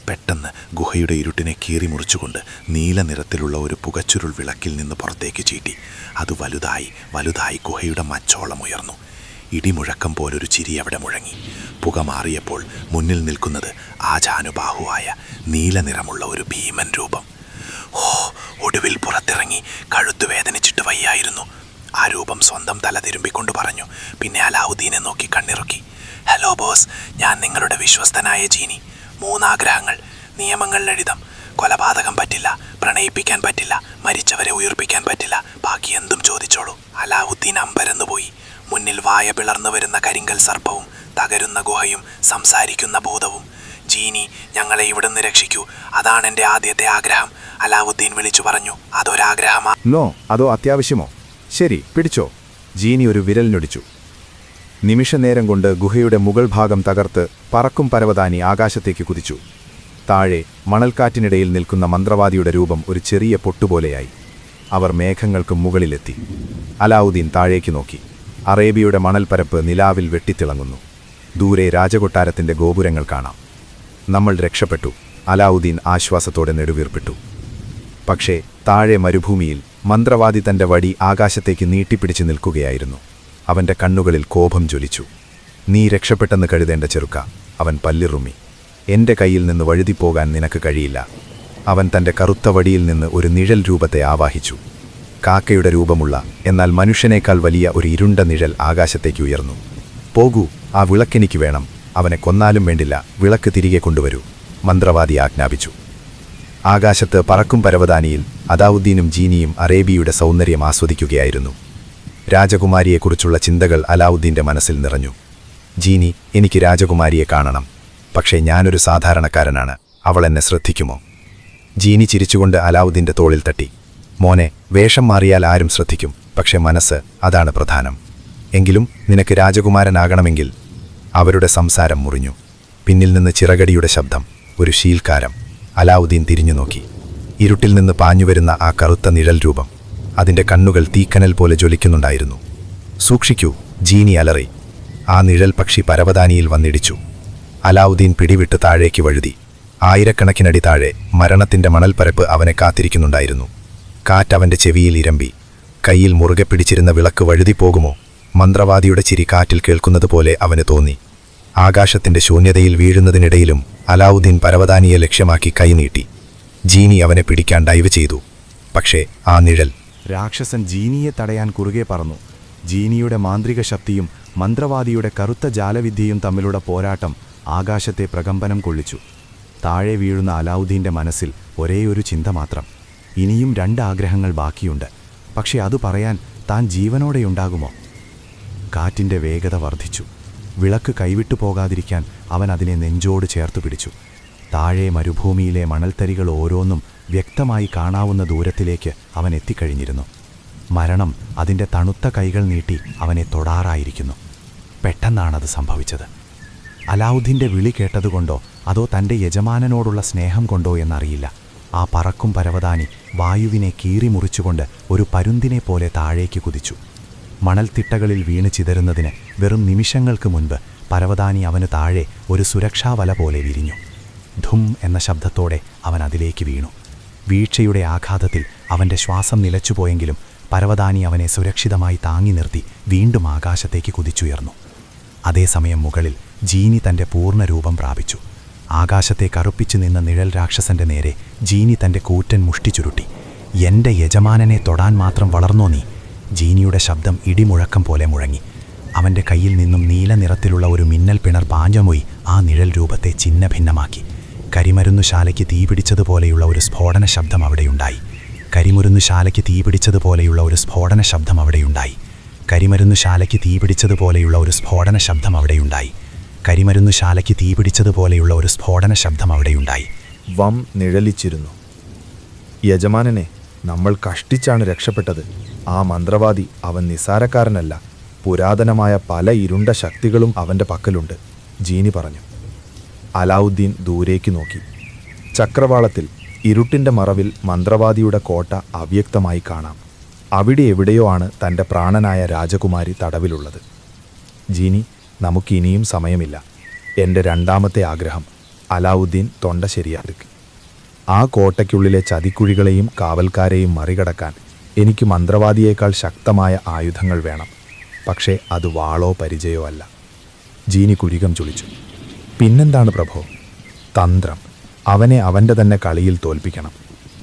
പെട്ടെന്ന് ഗുഹയുടെ ഇരുട്ടിനെ കീറി മുറിച്ചുകൊണ്ട് നീല നിറത്തിലുള്ള ഒരു പുകച്ചുരുൾ വിളക്കിൽ നിന്ന് പുറത്തേക്ക് ചീറ്റി. അത് വലുതായി ഗുഹയുടെ മച്ചോളം ഉയർന്നു. ഇടിമുഴക്കം പോലൊരു ചിരി അവിടെ മുഴങ്ങി. പുക മാറിയപ്പോൾ മുന്നിൽ നിൽക്കുന്നത് ആജാനുബാഹുവായ നീല നിറമുള്ള ഒരു ഭീമൻ രൂപം. ഒടുവിൽ പുറത്തിറങ്ങി. കഴുത്തു വേദനിച്ചിട്ട് വയ്യായിരുന്നു. ആ രൂപം സ്വന്തം തല തിരുമ്പിക്കൊണ്ട് പറഞ്ഞു. പിന്നെ അലാവുദ്ദീനെ നോക്കി കണ്ണിറുക്കി. ഹലോ ബോസ്, ഞാൻ നിങ്ങളുടെ വിശ്വസ്തനായ ജീനി. 3 ആഗ്രഹങ്ങൾ. നിയമങ്ങൾ ലളിതം. കൊലപാതകം പറ്റില്ല, പ്രണയിപ്പിക്കാൻ പറ്റില്ല, മരിച്ചവരെ ഉയർപ്പിക്കാൻ പറ്റില്ല. ബാക്കി എന്തും ചോദിച്ചോളൂ. അലാവുദ്ദീൻ അമ്പരന്നുപോയി. മുന്നിൽ വായ പിളർന്നു വരുന്ന കരിങ്കൽ സർപ്പവും തകരുന്ന ഗുഹയും സംസാരിക്കുന്ന ഭൂതവും. ജീനി, ഞങ്ങളെ ഇവിടുന്ന് രക്ഷിക്കൂ. അതാണ് എൻ്റെ ആദ്യത്തെ ആഗ്രഹം, അലാവുദ്ദീൻ വിളിച്ചു പറഞ്ഞു. അതൊരാഗ്രഹമാ? നോ, അതോ അത്യാവശ്യമോ? ശരി, പിടിച്ചോ. ജീനി ഒരു വിരൽ ഞൊടിച്ചു. നിമിഷനേരം കൊണ്ട് ഗുഹയുടെ മുകൾ ഭാഗം തകർത്ത് പറക്കും പരവതാനി ആകാശത്തേക്ക് കുതിച്ചു. താഴെ മണൽക്കാറ്റിനിടയിൽ നിൽക്കുന്ന മന്ത്രവാദിയുടെ രൂപം ഒരു ചെറിയ പൊട്ടുപോലെയായി. അവർ മേഘങ്ങൾക്ക് മുകളിലെത്തി. അലാവുദ്ദീൻ താഴേക്ക് നോക്കി. അറേബ്യയുടെ മണൽപ്പരപ്പ് നിലാവിൽ വെട്ടിത്തിളങ്ങുന്നു. ദൂരെ രാജകൊട്ടാരത്തിൻ്റെ ഗോപുരങ്ങൾ കാണാം. നമ്മൾ രക്ഷപ്പെട്ടു, അലാവുദ്ദീൻ ആശ്വാസത്തോടെ നെടുവീർപ്പിട്ടു. പക്ഷേ താഴെ മരുഭൂമിയിൽ മന്ത്രവാദി തൻ്റെ വടി ആകാശത്തേക്ക് നീട്ടിപ്പിടിച്ച് നിൽക്കുകയായിരുന്നു. അവൻ്റെ കണ്ണുകളിൽ കോപം ജ്വലിച്ചു. നീ രക്ഷപ്പെട്ടെന്ന് കരുതേണ്ട ചെറുക്ക, അവൻ പല്ലിറുമ്മി. എൻ്റെ കയ്യിൽ നിന്ന് വഴുതിപ്പോകാൻ നിനക്ക് കഴിയില്ല. അവൻ തൻ്റെ കറുത്ത വടിയിൽ നിന്ന് ഒരു നിഴൽ രൂപത്തെ ആവാഹിച്ചു. കാക്കയുടെ രൂപമുള്ള, എന്നാൽ മനുഷ്യനേക്കാൾ വലിയ ഒരു ഇരുണ്ട നിഴൽ ആകാശത്തേക്ക് ഉയർന്നു. പോകൂ, ആ വിളക്കെനിക്ക് വേണം. അവനെ കൊന്നാലും വേണ്ടില്ല, വിളക്ക് തിരികെ കൊണ്ടുവരൂ, മന്ത്രവാദി ആജ്ഞാപിച്ചു. ആകാശത്ത് പറക്കും പരവതാനിയിൽ അലാവുദ്ദീനും ജീനിയും അറേബ്യയുടെ സൗന്ദര്യം ആസ്വദിക്കുകയായിരുന്നു. രാജകുമാരിയെക്കുറിച്ചുള്ള ചിന്തകൾ അലാവുദ്ദീൻ്റെ മനസ്സിൽ നിറഞ്ഞു. ജീനി, എനിക്ക് രാജകുമാരിയെ കാണണം. പക്ഷേ ഞാനൊരു സാധാരണക്കാരനാണ്. അവൾ എന്നെ ശ്രദ്ധിക്കുമോ? ജീനി ചിരിച്ചുകൊണ്ട് അലാവുദ്ദീന്റെ തോളിൽ തട്ടി. മോനെ, വേഷം മാറിയാൽ ആരും ശ്രദ്ധിക്കും, പക്ഷെ മനസ്സ്, അതാണ് പ്രധാനം. എങ്കിലും നിനക്ക് രാജകുമാരനാകണമെങ്കിൽ. അവരുടെ സംസാരം മുറിഞ്ഞു. പിന്നിൽ നിന്ന് ചിറകടിയുടെ ശബ്ദം, ഒരു ശീൽക്കാരം. അലാവുദ്ദീൻ തിരിഞ്ഞു നോക്കി. ഇരുട്ടിൽ നിന്ന് പാഞ്ഞുവരുന്ന ആ കറുത്ത നിഴൽ രൂപം. അതിന്റെ കണ്ണുകൾ തീക്കനൽ പോലെ ജ്വലിക്കുന്നുണ്ടായിരുന്നു. സൂക്ഷിക്കൂ, ജീനി അലറി. ആ നിഴൽ പക്ഷി പരവതാനിയിൽ വന്നിടിച്ചു. അലാവുദ്ദീൻ പിടിവിട്ട് താഴേക്ക് വഴുതി. ആയിരക്കണക്കിനടി താഴെ മരണത്തിന്റെ മണൽപ്പരപ്പ് അവനെ കാത്തിരിക്കുന്നുണ്ടായിരുന്നു. കാറ്റവന്റെ ചെവിയിൽ ഇരമ്പി. കയ്യിൽ മുറുകെ പിടിച്ചിരുന്ന വിളക്ക് വഴുതിപ്പോകുമോ? മന്ത്രവാദിയുടെ ചിരി കാറ്റിൽ കേൾക്കുന്നതുപോലെ അവന് തോന്നി. ആകാശത്തിന്റെ ശൂന്യതയിൽ വീഴുന്നതിനിടയിലും അലാവുദ്ദീൻ പരവതാനിയെ ലക്ഷ്യമാക്കി കൈനീട്ടി. ജീനി അവനെ പിടിക്കാൻ ഡൈവ് ചെയ്തു. പക്ഷേ ആ നിഴൽ. രാക്ഷസൻ ജീനിയെ തടയാൻ കുറുകെ പറന്നു. ജീനിയുടെ മാന്ത്രിക ശക്തിയും മന്ത്രവാദിയുടെ കറുത്ത ജാലവിദ്യയും തമ്മിലുള്ള പോരാട്ടം ആകാശത്തെ പ്രകമ്പനം കൊള്ളിച്ചു. താഴെ വീഴുന്ന അലാവുദ്ദീന്റെ മനസ്സിൽ ഒരേയൊരു ചിന്ത മാത്രം. ഇനിയും 2 ആഗ്രഹങ്ങൾ ബാക്കിയുണ്ട്. പക്ഷെ അത് പറയാൻ താൻ ജീവനോടെയുണ്ടാകുമോ? കാറ്റിന്റെ വേഗത വർദ്ധിച്ചു. വിളക്ക് കൈവിട്ടു പോകാതിരിക്കാൻ അവൻ അതിനെ നെഞ്ചോട് ചേർത്തു പിടിച്ചു. താഴെ മരുഭൂമിയിലെ മണൽത്തരികൾ ഓരോന്നും വ്യക്തമായി കാണാവുന്ന ദൂരത്തിലേക്ക് അവൻ എത്തിക്കഴിഞ്ഞിരുന്നു. മരണം അതിൻ്റെ തണുത്ത കൈകൾ നീട്ടി അവനെ തൊടാറായിരിക്കുന്നു. പെട്ടെന്നാണത് സംഭവിച്ചത്. അലാവുദ്ദീൻ്റെ വിളി കേട്ടതുകൊണ്ടോ അതോ തൻ്റെ യജമാനനോടുള്ള സ്നേഹം കൊണ്ടോ എന്നറിയില്ല. ആ പറക്കും പരവതാനി വായുവിനെ കീറിമുറിച്ചുകൊണ്ട് ഒരു പരുന്തിനെ പോലെ താഴേക്ക് കുതിച്ചു. മണൽത്തിട്ടകളിൽ വീണ് ചിതറുന്നതിന് വെറും നിമിഷങ്ങൾക്ക് മുൻപ് പരവതാനി അവന് താഴെ ഒരു സുരക്ഷാവല പോലെ വിരിഞ്ഞു. ധും എന്ന ശബ്ദത്തോടെ അവൻ അതിലേക്ക് വീണു. വീഴ്ചയുടെ ആഘാതത്തിൽ അവൻ്റെ ശ്വാസം നിലച്ചുപോയെങ്കിലും പരവതാനി അവനെ സുരക്ഷിതമായി താങ്ങി നിർത്തി വീണ്ടും ആകാശത്തേക്ക് കുതിച്ചുയർന്നു. അതേസമയം മുകളിൽ ജീനി തൻ്റെ പൂർണ്ണരൂപം പ്രാപിച്ചു. ആകാശത്തെ കറുപ്പിച്ചു നിന്ന നിഴൽ രാക്ഷസന്റെ നേരെ ജീനി തൻ്റെ കൂറ്റൻ മുഷ്ടി ചുരുട്ടി. എൻ്റെ യജമാനനെ തൊടാൻ മാത്രം വളർന്നോ നീ? ജീനിയുടെ ശബ്ദം ഇടിമുഴക്കം പോലെ മുഴങ്ങി. അവൻ്റെ കയ്യിൽ നിന്നും നീല നിറത്തിലുള്ള ഒരു മിന്നൽ പിണർ പാഞ്ഞുപോയി ആ നിഴൽ രൂപത്തെ ചിന്ന ഭിന്നമാക്കി. കരിമരുന്നുശാലയ്ക്ക് തീപിടിച്ചതുപോലെയുള്ള ഒരു സ്ഫോടന ശബ്ദം അവിടെയുണ്ടായി. കരിമരുന്നുശാലയ്ക്ക് തീപിടിച്ചതുപോലെയുള്ള ഒരു സ്ഫോടന ശബ്ദം അവിടെയുണ്ടായി. കരിമരുന്നുശാലയ്ക്ക് തീപിടിച്ചതുപോലെയുള്ള ഒരു സ്ഫോടന ശബ്ദം അവിടെയുണ്ടായി. കരിമരുന്നുശാലയ്ക്ക് തീപിടിച്ചതുപോലെയുള്ള ഒരു സ്ഫോടന ശബ്ദം അവിടെയുണ്ടായി. വം നിഴലിച്ചിരുന്നു. യജമാനനെ, നമ്മൾ കഷ്ടിച്ചാണ് രക്ഷപ്പെട്ടത്. ആ മന്ത്രവാദി അവൻ നിസ്സാരക്കാരനല്ല. പുരാതനമായ പല ഇരുണ്ട ശക്തികളും അവൻ്റെ പക്കലുണ്ട്, ജീനി പറഞ്ഞു. അലാവുദ്ദീൻ ദൂരേക്ക് നോക്കി. ചക്രവാളത്തിൽ ഇരുട്ടിൻ്റെ മറവിൽ മന്ത്രവാദിയുടെ കോട്ട അവ്യക്തമായി കാണാം. അവിടെ എവിടെയോ ആണ് തൻ്റെ പ്രാണനായ രാജകുമാരി തടവിലുള്ളത്. ജീനി, നമുക്കിനിയും സമയമില്ല. എൻ്റെ 2ാമത്തെ ആഗ്രഹം. അലാവുദ്ദീൻ തൊണ്ട ശരിയാക്കി. ആ കോട്ടയ്ക്കുള്ളിലെ ചതിക്കുഴികളെയും കാവൽക്കാരെയും മറികടക്കാൻ എനിക്ക് മന്ത്രവാദിയേക്കാൾ ശക്തമായ ആയുധങ്ങൾ വേണം. പക്ഷേ അത് വാളോ പരിചയോ അല്ല. ജീനി കുരികം ചുളിച്ചു. പിന്നെന്താണ് പ്രഭോ? തന്ത്രം. അവനെ അവൻ്റെ തന്നെ കളിയിൽ തോൽപ്പിക്കണം.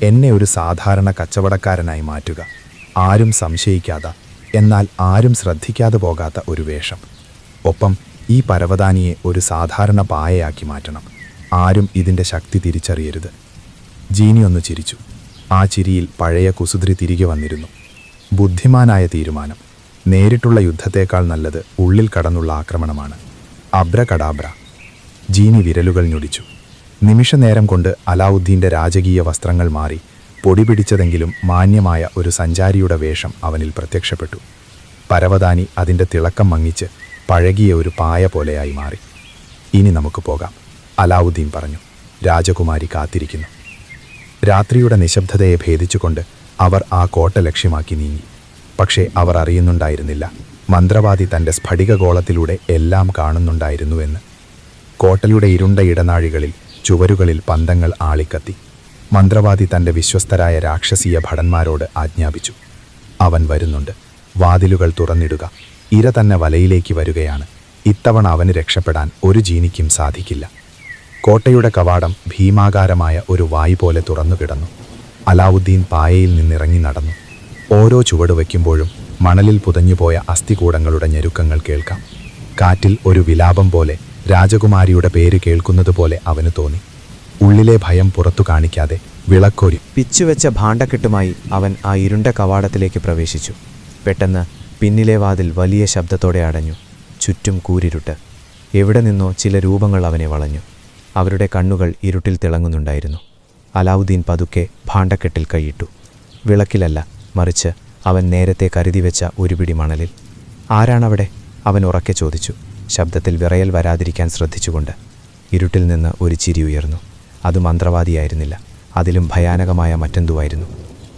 എന്നെ ഒരു സാധാരണ കച്ചവടക്കാരനായി മാറ്റുക. ആരും സംശയിക്കാതെ, എന്നാൽ ആരും ശ്രദ്ധിക്കാതെ പോകാത്ത ഒരു വേഷം. ഒപ്പം ഈ പരവതാനിയെ ഒരു സാധാരണ പായയാക്കി മാറ്റണം. ആരും ഇതിൻ്റെ ശക്തി തിരിച്ചറിയരുത്. ജീനി ഒന്ന് ചിരിച്ചു. ആ ചിരിയിൽ പഴയ കുസുദ്രി തിരികെ വന്നിരുന്നു. ബുദ്ധിമാനായ തീരുമാനം. നേരിട്ടുള്ള യുദ്ധത്തേക്കാൾ നല്ലത് ഉള്ളിൽ കടന്നുള്ള ആക്രമണമാണ്. അബ്രകടാബ്ര. ജീനി വിരലുകൾ ഞൊടിച്ചു. നിമിഷനേരം കൊണ്ട് അലാവുദ്ദീൻ്റെ രാജകീയ വസ്ത്രങ്ങൾ മാറി പൊടി പിടിച്ചതെങ്കിലും മാന്യമായ ഒരു സഞ്ചാരിയുടെ വേഷം അവനിൽ പ്രത്യക്ഷപ്പെട്ടു. പരവതാനി അതിൻ്റെ തിളക്കം മങ്ങിച്ച് പഴകിയ ഒരു പായ പോലെയായി മാറി. ഇനി നമുക്ക് പോകാം, അലാവുദ്ദീൻ പറഞ്ഞു. രാജകുമാരി കാത്തിരിക്കുന്നു. രാത്രിയുടെ നിശബ്ദതയെ ഭേദിച്ചുകൊണ്ട് അവർ ആ കോട്ട ലക്ഷ്യമാക്കി നീങ്ങി. പക്ഷേ അവർ അറിയുന്നുണ്ടായിരുന്നില്ല, മന്ത്രവാദി തൻ്റെ സ്ഫടികഗോളത്തിലൂടെ എല്ലാം കാണുന്നുണ്ടായിരുന്നുവെന്ന്. കോട്ടയുടെ ഇരുണ്ട ഇടനാഴികളിൽ ചുവരുകളിൽ പന്തങ്ങൾ ആളിക്കത്തി. മന്ത്രവാദി തൻ്റെ വിശ്വസ്തരായ രാക്ഷസീയ ഭടന്മാരോട് ആജ്ഞാപിച്ചു. അവൻ വരുന്നുണ്ട്. വാതിലുകൾ തുറന്നിടുക. ഇര തന്നെ വലയിലേക്ക് വരികയാണ്. ഇത്തവണ അവന് രക്ഷപ്പെടാൻ ഒരു ജീനിക്കും സാധിക്കില്ല. കോട്ടയുടെ കവാടം ഭീമാകാരമായ ഒരു വായ് പോലെ തുറന്നു കിടന്നു. അലാവുദ്ദീൻ പായയിൽ നിന്നിറങ്ങി നടന്നു. ഓരോ ചുവട് വയ്ക്കുമ്പോഴും മണലിൽ പുതഞ്ഞുപോയ അസ്ഥികൂടങ്ങളുടെ ഞെരുക്കങ്ങൾ കേൾക്കാം. കാറ്റിൽ ഒരു വിലാപം പോലെ രാജകുമാരിയുടെ പേര് കേൾക്കുന്നതുപോലെ അവന് തോന്നി. ഉള്ളിലെ ഭയം പുറത്തു കാണിക്കാതെ വിളക്കൊരി പിച്ചുവെച്ച ഭാണ്ഡക്കെട്ടുമായി അവൻ ആ ഇരുണ്ട കവാടത്തിലേക്ക് പ്രവേശിച്ചു. പെട്ടെന്ന് പിന്നിലെ വാതിൽ വലിയ ശബ്ദത്തോടെ അടഞ്ഞു. ചുറ്റും കൂരിരുട്ട്. എവിടെ നിന്നോ ചില രൂപങ്ങൾ അവനെ വളഞ്ഞു. അവരുടെ കണ്ണുകൾ ഇരുട്ടിൽ തിളങ്ങുന്നുണ്ടായിരുന്നു. അലാവുദ്ദീൻ പതുക്കെ ഭാണ്ഡക്കെട്ടിൽ കൈയിട്ടു. വിളക്കിലല്ല, മറിച്ച് അവൻ നേരത്തെ കരുതിവെച്ച ഒരു പിടി മണലിൽ. ആരാണവിടെ? അവൻ ഉറക്കെ ചോദിച്ചു, ശബ്ദത്തിൽ വിറയൽ വരാതിരിക്കാൻ ശ്രദ്ധിച്ചുകൊണ്ട്. ഇരുട്ടിൽ നിന്ന് ഒരു ചിരി ഉയർന്നു. അത് മന്ത്രവാദിയായിരുന്നില്ല, അതിലും ഭയാനകമായ മറ്റെന്തുവായിരുന്നു.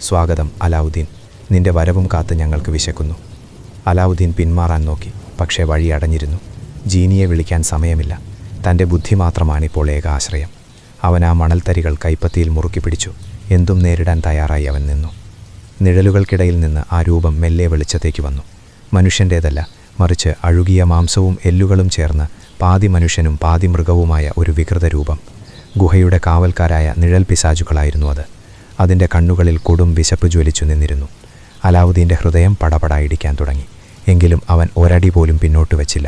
സ്വാഗതം അലാവുദ്ദീൻ, നിന്റെ വരവും കാത്ത് ഞങ്ങൾക്ക് വിശക്കുന്നു. അലാവുദ്ദീൻ പിന്മാറാൻ നോക്കി, പക്ഷേ വഴി അടഞ്ഞിരുന്നു. ജീനിയെ വിളിക്കാൻ സമയമില്ല. തൻ്റെ ബുദ്ധി മാത്രമാണിപ്പോൾ ഏക ആശ്രയം. അവൻ ആ മണൽത്തരികൾ കൈപ്പത്തിയിൽ മുറുക്കി പിടിച്ചു. എന്തും നേരിടാൻ തയ്യാറായി അവൻ നിന്നു. നിഴലുകൾക്കിടയിൽ നിന്ന് ആ രൂപം മെല്ലെ വെളിച്ചത്തേക്ക് വന്നു. മനുഷ്യൻ്റേതല്ല, മറിച്ച് അഴുകിയ മാംസവും എല്ലുകളും ചേർന്ന് പാതി മനുഷ്യനും പാതി മൃഗവുമായ ഒരു വികൃത രൂപം. ഗുഹയുടെ കാവൽക്കാരായ നിഴൽ പിശാചുകളായിരുന്നു അത്. അതിൻ്റെ കണ്ണുകളിൽ കൊടും വിശപ്പ് ജ്വലിച്ചു നിന്നിരുന്നു. അലാവുദ്ദീൻ്റെ ഹൃദയം പടപടായിടിക്കാൻ തുടങ്ങി. എങ്കിലും അവൻ ഒരടി പോലും പിന്നോട്ട് വച്ചില്ല.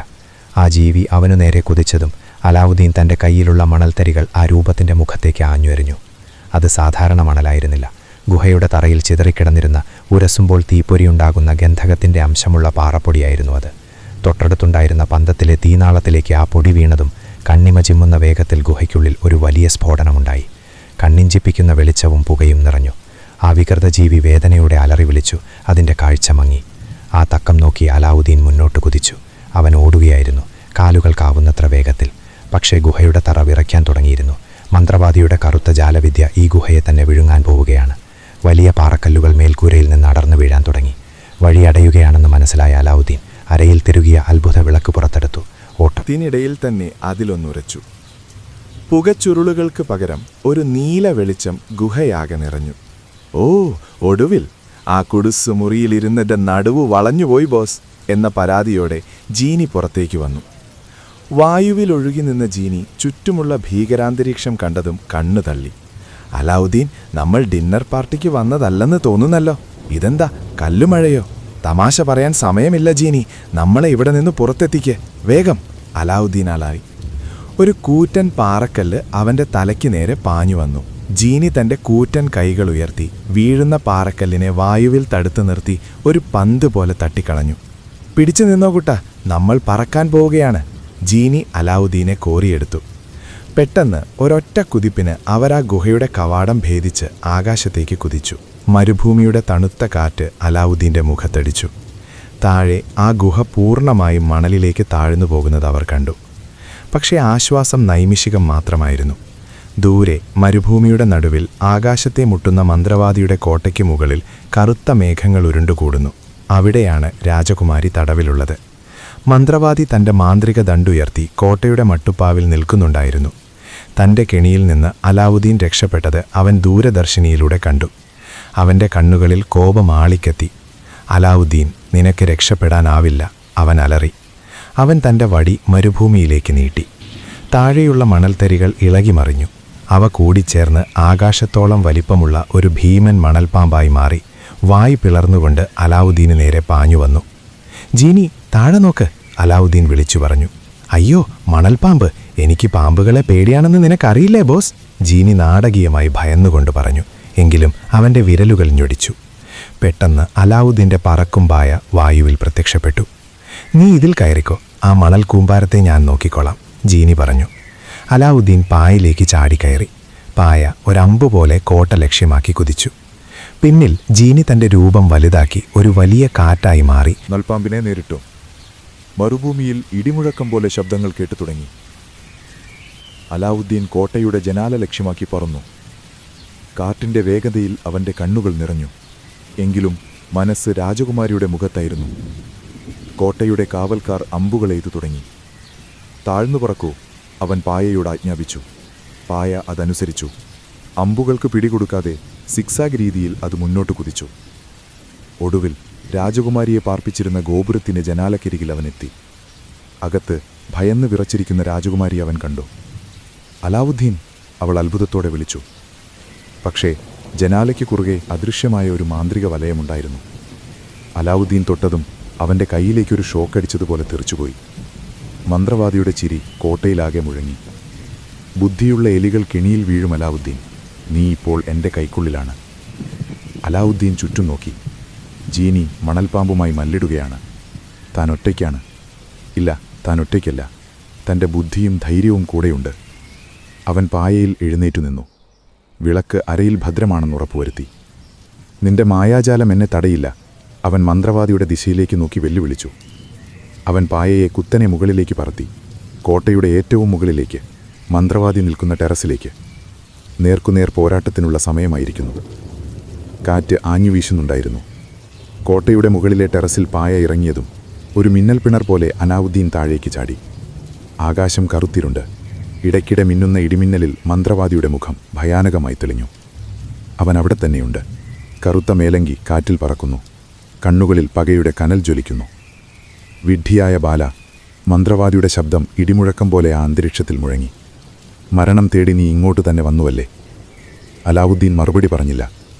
ആ ജീവി അവനു നേരെ കുതിച്ചതും അലാവുദ്ദീൻ തൻ്റെ കയ്യിലുള്ള മണൽത്തരികൾ ആ രൂപത്തിൻ്റെ മുഖത്തേക്ക് ആഞ്ഞുവെറിഞ്ഞു. അത് സാധാരണ മണലായിരുന്നില്ല. ഗുഹയുടെ തറയിൽ ചിതറിക്കിടന്നിരുന്ന ഉരസുമ്പോൾ തീപ്പൊരിയുണ്ടാകുന്ന ഗന്ധകത്തിൻ്റെ അംശമുള്ള പാറപ്പൊടിയായിരുന്നു അത്. തൊട്ടടുത്തുണ്ടായിരുന്ന പന്തത്തിലെ തീനാളത്തിലേക്ക് ആ പൊടി വീണതും കണ്ണിമ ചിമ്മുന്ന വേഗത്തിൽ ഗുഹയ്ക്കുള്ളിൽ ഒരു വലിയ സ്ഫോടനമുണ്ടായി. കണ്ണിഞ്ചിപ്പിക്കുന്ന വെളിച്ചവും പുകയും നിറഞ്ഞു. ആ വികൃത ജീവി വേദനയോടെ അലറി വിളിച്ചു. അതിൻ്റെ കാഴ്ച മങ്ങി. ആ തക്കം നോക്കി അലാവുദ്ദീൻ മുന്നോട്ട് കുതിച്ചു. അവൻ ഓടുകയായിരുന്നു, കാലുകൾക്കാവുന്നത്ര വേഗത്തിൽ. പക്ഷേ ഗുഹയുടെ തറ വിറയ്ക്കാൻ തുടങ്ങിയിരുന്നു. മന്ത്രവാദിയുടെ കറുത്ത ജാലവിദ്യ ഈ ഗുഹയെ തന്നെ വിഴുങ്ങാൻ പോവുകയാണ്. വലിയ പാറക്കല്ലുകൾ മേൽക്കൂരയിൽ നിന്ന് അടർന്നു വീഴാൻ തുടങ്ങി. വഴി അടയുകയാണെന്ന് മനസ്സിലായ അലാവുദ്ദീൻ അരയിൽ തിരുകിയ അത്ഭുത വിളക്ക് പുറത്തെടുത്തു. ഓട്ടത്തിനിടയിൽ തന്നെ അതിലൊന്നുരച്ചു. പുകച്ചുരുളുകൾക്ക് പകരം ഒരു നീല വെളിച്ചം ഗുഹയാകെ നിറഞ്ഞു. ഓ, ഒടുവിൽ ആ കുടുസ് മുറിയിലിരുന്നിട്ട് നടുവ് വളഞ്ഞുപോയി ബോസ് എന്ന പരാതിയോടെ ജീനി പുറത്തേക്ക് വന്നു. വായുവിലൊഴുകി നിന്ന ജീനി ചുറ്റുമുള്ള ഭീകരാന്തരീക്ഷം കണ്ടതും കണ്ണു തള്ളി. അലാവുദ്ദീൻ, നമ്മൾ ഡിന്നർ പാർട്ടിക്ക് വന്നതല്ലെന്ന് തോന്നുന്നല്ലോ. ഇതെന്താ, കല്ലുമഴയോ? തമാശ പറയാൻ സമയമില്ല ജീനി, നമ്മളെ ഇവിടെ നിന്ന് പുറത്തെത്തിക്ക് വേഗം. അലാവുദ്ദീൻ അലായി. ഒരു കൂറ്റൻ പാറക്കല്ല് അവൻ്റെ തലയ്ക്ക് നേരെ പാഞ്ഞു വന്നു. ജീനി തൻ്റെ കൂറ്റൻ കൈകൾ ഉയർത്തി വീഴുന്ന പാറക്കല്ലിനെ വായുവിൽ തടുത്തു നിർത്തി ഒരു പന്ത് പോലെ തട്ടിക്കളഞ്ഞു. പിടിച്ചു നിന്നോ കുട്ടാ, നമ്മൾ പറക്കാൻ പോവുകയാണ്. ജീനി അലാവുദ്ദീനെ കോരിയെടുത്തു. പെട്ടെന്ന് ഒരൊറ്റ കുതിപ്പിന് അവരാ ഗുഹയുടെ കവാടം ഭേദിച്ച് ആകാശത്തേക്ക് കുതിച്ചു. മരുഭൂമിയുടെ തണുത്ത കാറ്റ് അലാവുദ്ദീൻ്റെ മുഖത്തടിച്ചു. താഴെ ആ ഗുഹ പൂർണ്ണമായും മണലിലേക്ക് താഴ്ന്നു പോകുന്നത് അവർ കണ്ടു. പക്ഷേ ആശ്വാസം നൈമിഷികം മാത്രമായിരുന്നു. ദൂരെ മരുഭൂമിയുടെ നടുവിൽ ആകാശത്തെ മുട്ടുന്ന മന്ത്രവാദിയുടെ കോട്ടയ്ക്ക് മുകളിൽ കറുത്ത മേഘങ്ങൾ ഉരുണ്ടുകൂടുന്നു. അവിടെയാണ് രാജകുമാരി തടവിലുള്ളത്. മന്ത്രവാദി തൻ്റെ മാന്ത്രിക ദണ്ടുയർത്തി കോട്ടയുടെ മട്ടുപ്പാവിൽ നിൽക്കുന്നുണ്ടായിരുന്നു. തൻ്റെ കെണിയിൽ നിന്ന് അലാവുദ്ദീൻ രക്ഷപ്പെട്ടത് അവൻ ദൂരദർശിനിയിലൂടെ കണ്ടു. അവൻ്റെ കണ്ണുകളിൽ കോപമാളിക്കെത്തി. അലാവുദ്ദീൻ, നിനക്ക് രക്ഷപ്പെടാനാവില്ല, അവൻ അലറി. അവൻ തൻ്റെ വടി മരുഭൂമിയിലേക്ക് നീട്ടി. താഴെയുള്ള മണൽത്തരികൾ ഇളകിമറിഞ്ഞു. അവ കൂടിച്ചേർന്ന് ആകാശത്തോളം വലിപ്പമുള്ള ഒരു ഭീമൻ മണൽപ്പാമ്പായി മാറി വായ് പിളർന്നുകൊണ്ട് അലാവുദ്ദീന് നേരെ പാഞ്ഞുവന്നു. ജീനി, താഴെ നോക്ക്, അലാവുദ്ദീൻ വിളിച്ചു പറഞ്ഞു. അയ്യോ, മണൽപ്പാമ്പ്, എനിക്ക് പാമ്പുകളെ പേടിയാണെന്ന് നിനക്കറിയില്ലേ ബോസ്? ജീനി നാടകീയമായി ഭയന്നുകൊണ്ട് പറഞ്ഞു. എങ്കിലും അവൻ്റെ വിരലുകൾ ഞൊടിച്ചു. പെട്ടെന്ന് അലാവുദ്ദീൻ്റെ പറക്കും പായ വായുവിൽ പ്രത്യക്ഷപ്പെട്ടു. നീ ഇതിൽ കയറിക്കോ, ആ മണൽ കൂമ്പാരത്തെ ഞാൻ നോക്കിക്കോളാം, ജീനി പറഞ്ഞു. അലാവുദ്ദീൻ പായയിലേക്ക് ചാടിക്കയറി. പായ ഒരമ്പ് പോലെ കോട്ട ലക്ഷ്യമാക്കി കുതിച്ചു. പിന്നിൽ ജീനി തൻ്റെ രൂപം വലുതാക്കി ഒരു വലിയ കാറ്റായി മാറി. നൽപ്പാമ്പിനെ നേരിട്ടു. മരുഭൂമിയിൽ ഇടിമുഴക്കം പോലെ ശബ്ദങ്ങൾ കേട്ടു തുടങ്ങി. അലാവുദ്ദീൻ കോട്ടയുടെ ജനാല ലക്ഷ്യമാക്കി പറന്നു. കാറ്റിൻ്റെ വേഗതയിൽ അവൻ്റെ കണ്ണുകൾ നിറഞ്ഞു. എങ്കിലും മനസ്സ് രാജകുമാരിയുടെ മുഖത്തായിരുന്നു. കോട്ടയുടെ കാവൽക്കാർ അമ്പുകളെയ്തു തുടങ്ങി. താഴ്ന്നു പറക്കൂ, അവൻ പായയോട് ആജ്ഞാപിച്ചു. പായ അതനുസരിച്ചു. അമ്പുകൾക്ക് പിടികൊടുക്കാതെ സിക്സാഗ് രീതിയിൽ അത് മുന്നോട്ട് കുതിച്ചു. ഒടുവിൽ രാജകുമാരിയെ പാർപ്പിച്ചിരുന്ന ഗോപുരത്തിൻ്റെ ജനാലക്കരികിൽ അവനെത്തി. അകത്ത് ഭയന്ന് വിറച്ചിരിക്കുന്ന രാജകുമാരി അവൻ കണ്ടു. അലാവുദ്ദീൻ, അവൾ അത്ഭുതത്തോടെ വിളിച്ചു. പക്ഷേ ജനാലയ്ക്ക് കുറുകെ അദൃശ്യമായ ഒരു മാന്ത്രിക വലയമുണ്ടായിരുന്നു. അലാവുദ്ദീൻ തൊട്ടതും അവൻ്റെ കൈയിലേക്കൊരു ഷോക്കടിച്ചതുപോലെ തെറിച്ചുപോയി. മന്ത്രവാദിയുടെ ചിരി കോട്ടയിലാകെ മുഴങ്ങി. ബുദ്ധിയുള്ള എലികൾ കെണിയിൽ വീഴും അലാവുദ്ദീൻ, നീ ഇപ്പോൾ എൻ്റെ കൈക്കുള്ളിലാണ്. അലാവുദ്ദീൻ ചുറ്റും നോക്കി. ജീനി മണൽപ്പാമ്പുമായി മല്ലിടുകയാണ്. താൻ ഒറ്റയ്ക്കാണ്. ഇല്ല, താൻ ഒറ്റയ്ക്കല്ല. തൻ്റെ ബുദ്ധിയും ധൈര്യവും കൂടെയുണ്ട്. അവൻ പായയിൽ എഴുന്നേറ്റു നിന്നു. വിളക്ക് അരയിൽ ഭദ്രമാണെന്ന് ഉറപ്പുവരുത്തി. നിന്റെ മായാജാലം എന്നെ തടയില്ല, അവൻ മന്ത്രവാദിയുടെ ദിശയിലേക്ക് നോക്കി വെല്ലുവിളിച്ചു. അവൻ പായയെ കുത്തനെ മുകളിലേക്ക് പറത്തി. കോട്ടയുടെ ഏറ്റവും മുകളിലേക്ക്, മന്ത്രവാദി നിൽക്കുന്ന ടെറസിലേക്ക്. നേർക്കുനേർ പോരാട്ടത്തിനുള്ള സമയമായിരിക്കുന്നു. കാറ്റ് ആഞ്ഞു വീശുന്നുണ്ടായിരുന്നു. കോട്ടയുടെ മുകളിലെ ടെറസിൽ പായ ഇറങ്ങിയതും ഒരു മിന്നൽ പിണർ പോലെ അലാവുദ്ദീൻ താഴേക്ക് ചാടി. ആകാശം കറുത്തിരുണ്ട്. ഇടയ്ക്കിടെ മിന്നുന്ന ഇടിമിന്നലിൽ മന്ത്രവാദിയുടെ മുഖം ഭയാനകമായി തെളിഞ്ഞു. അവൻ അവിടെ തന്നെയുണ്ട്. കറുത്ത മേലങ്കി കാറ്റിൽ പറക്കുന്നു. കണ്ണുകളിൽ പകയുടെ കനൽ ജ്വലിക്കുന്നു. വിഡ്ഢിയായ ബാല, മന്ത്രവാദിയുടെ ശബ്ദം ഇടിമുഴക്കം പോലെ ആ അന്തരീക്ഷത്തിൽ മുഴങ്ങി. മരണം തേടി നീ ഇങ്ങോട്ട് തന്നെ വന്നുവല്ലേ? അലാവുദ്ദീൻ മറുപടി പറഞ്ഞില്ല.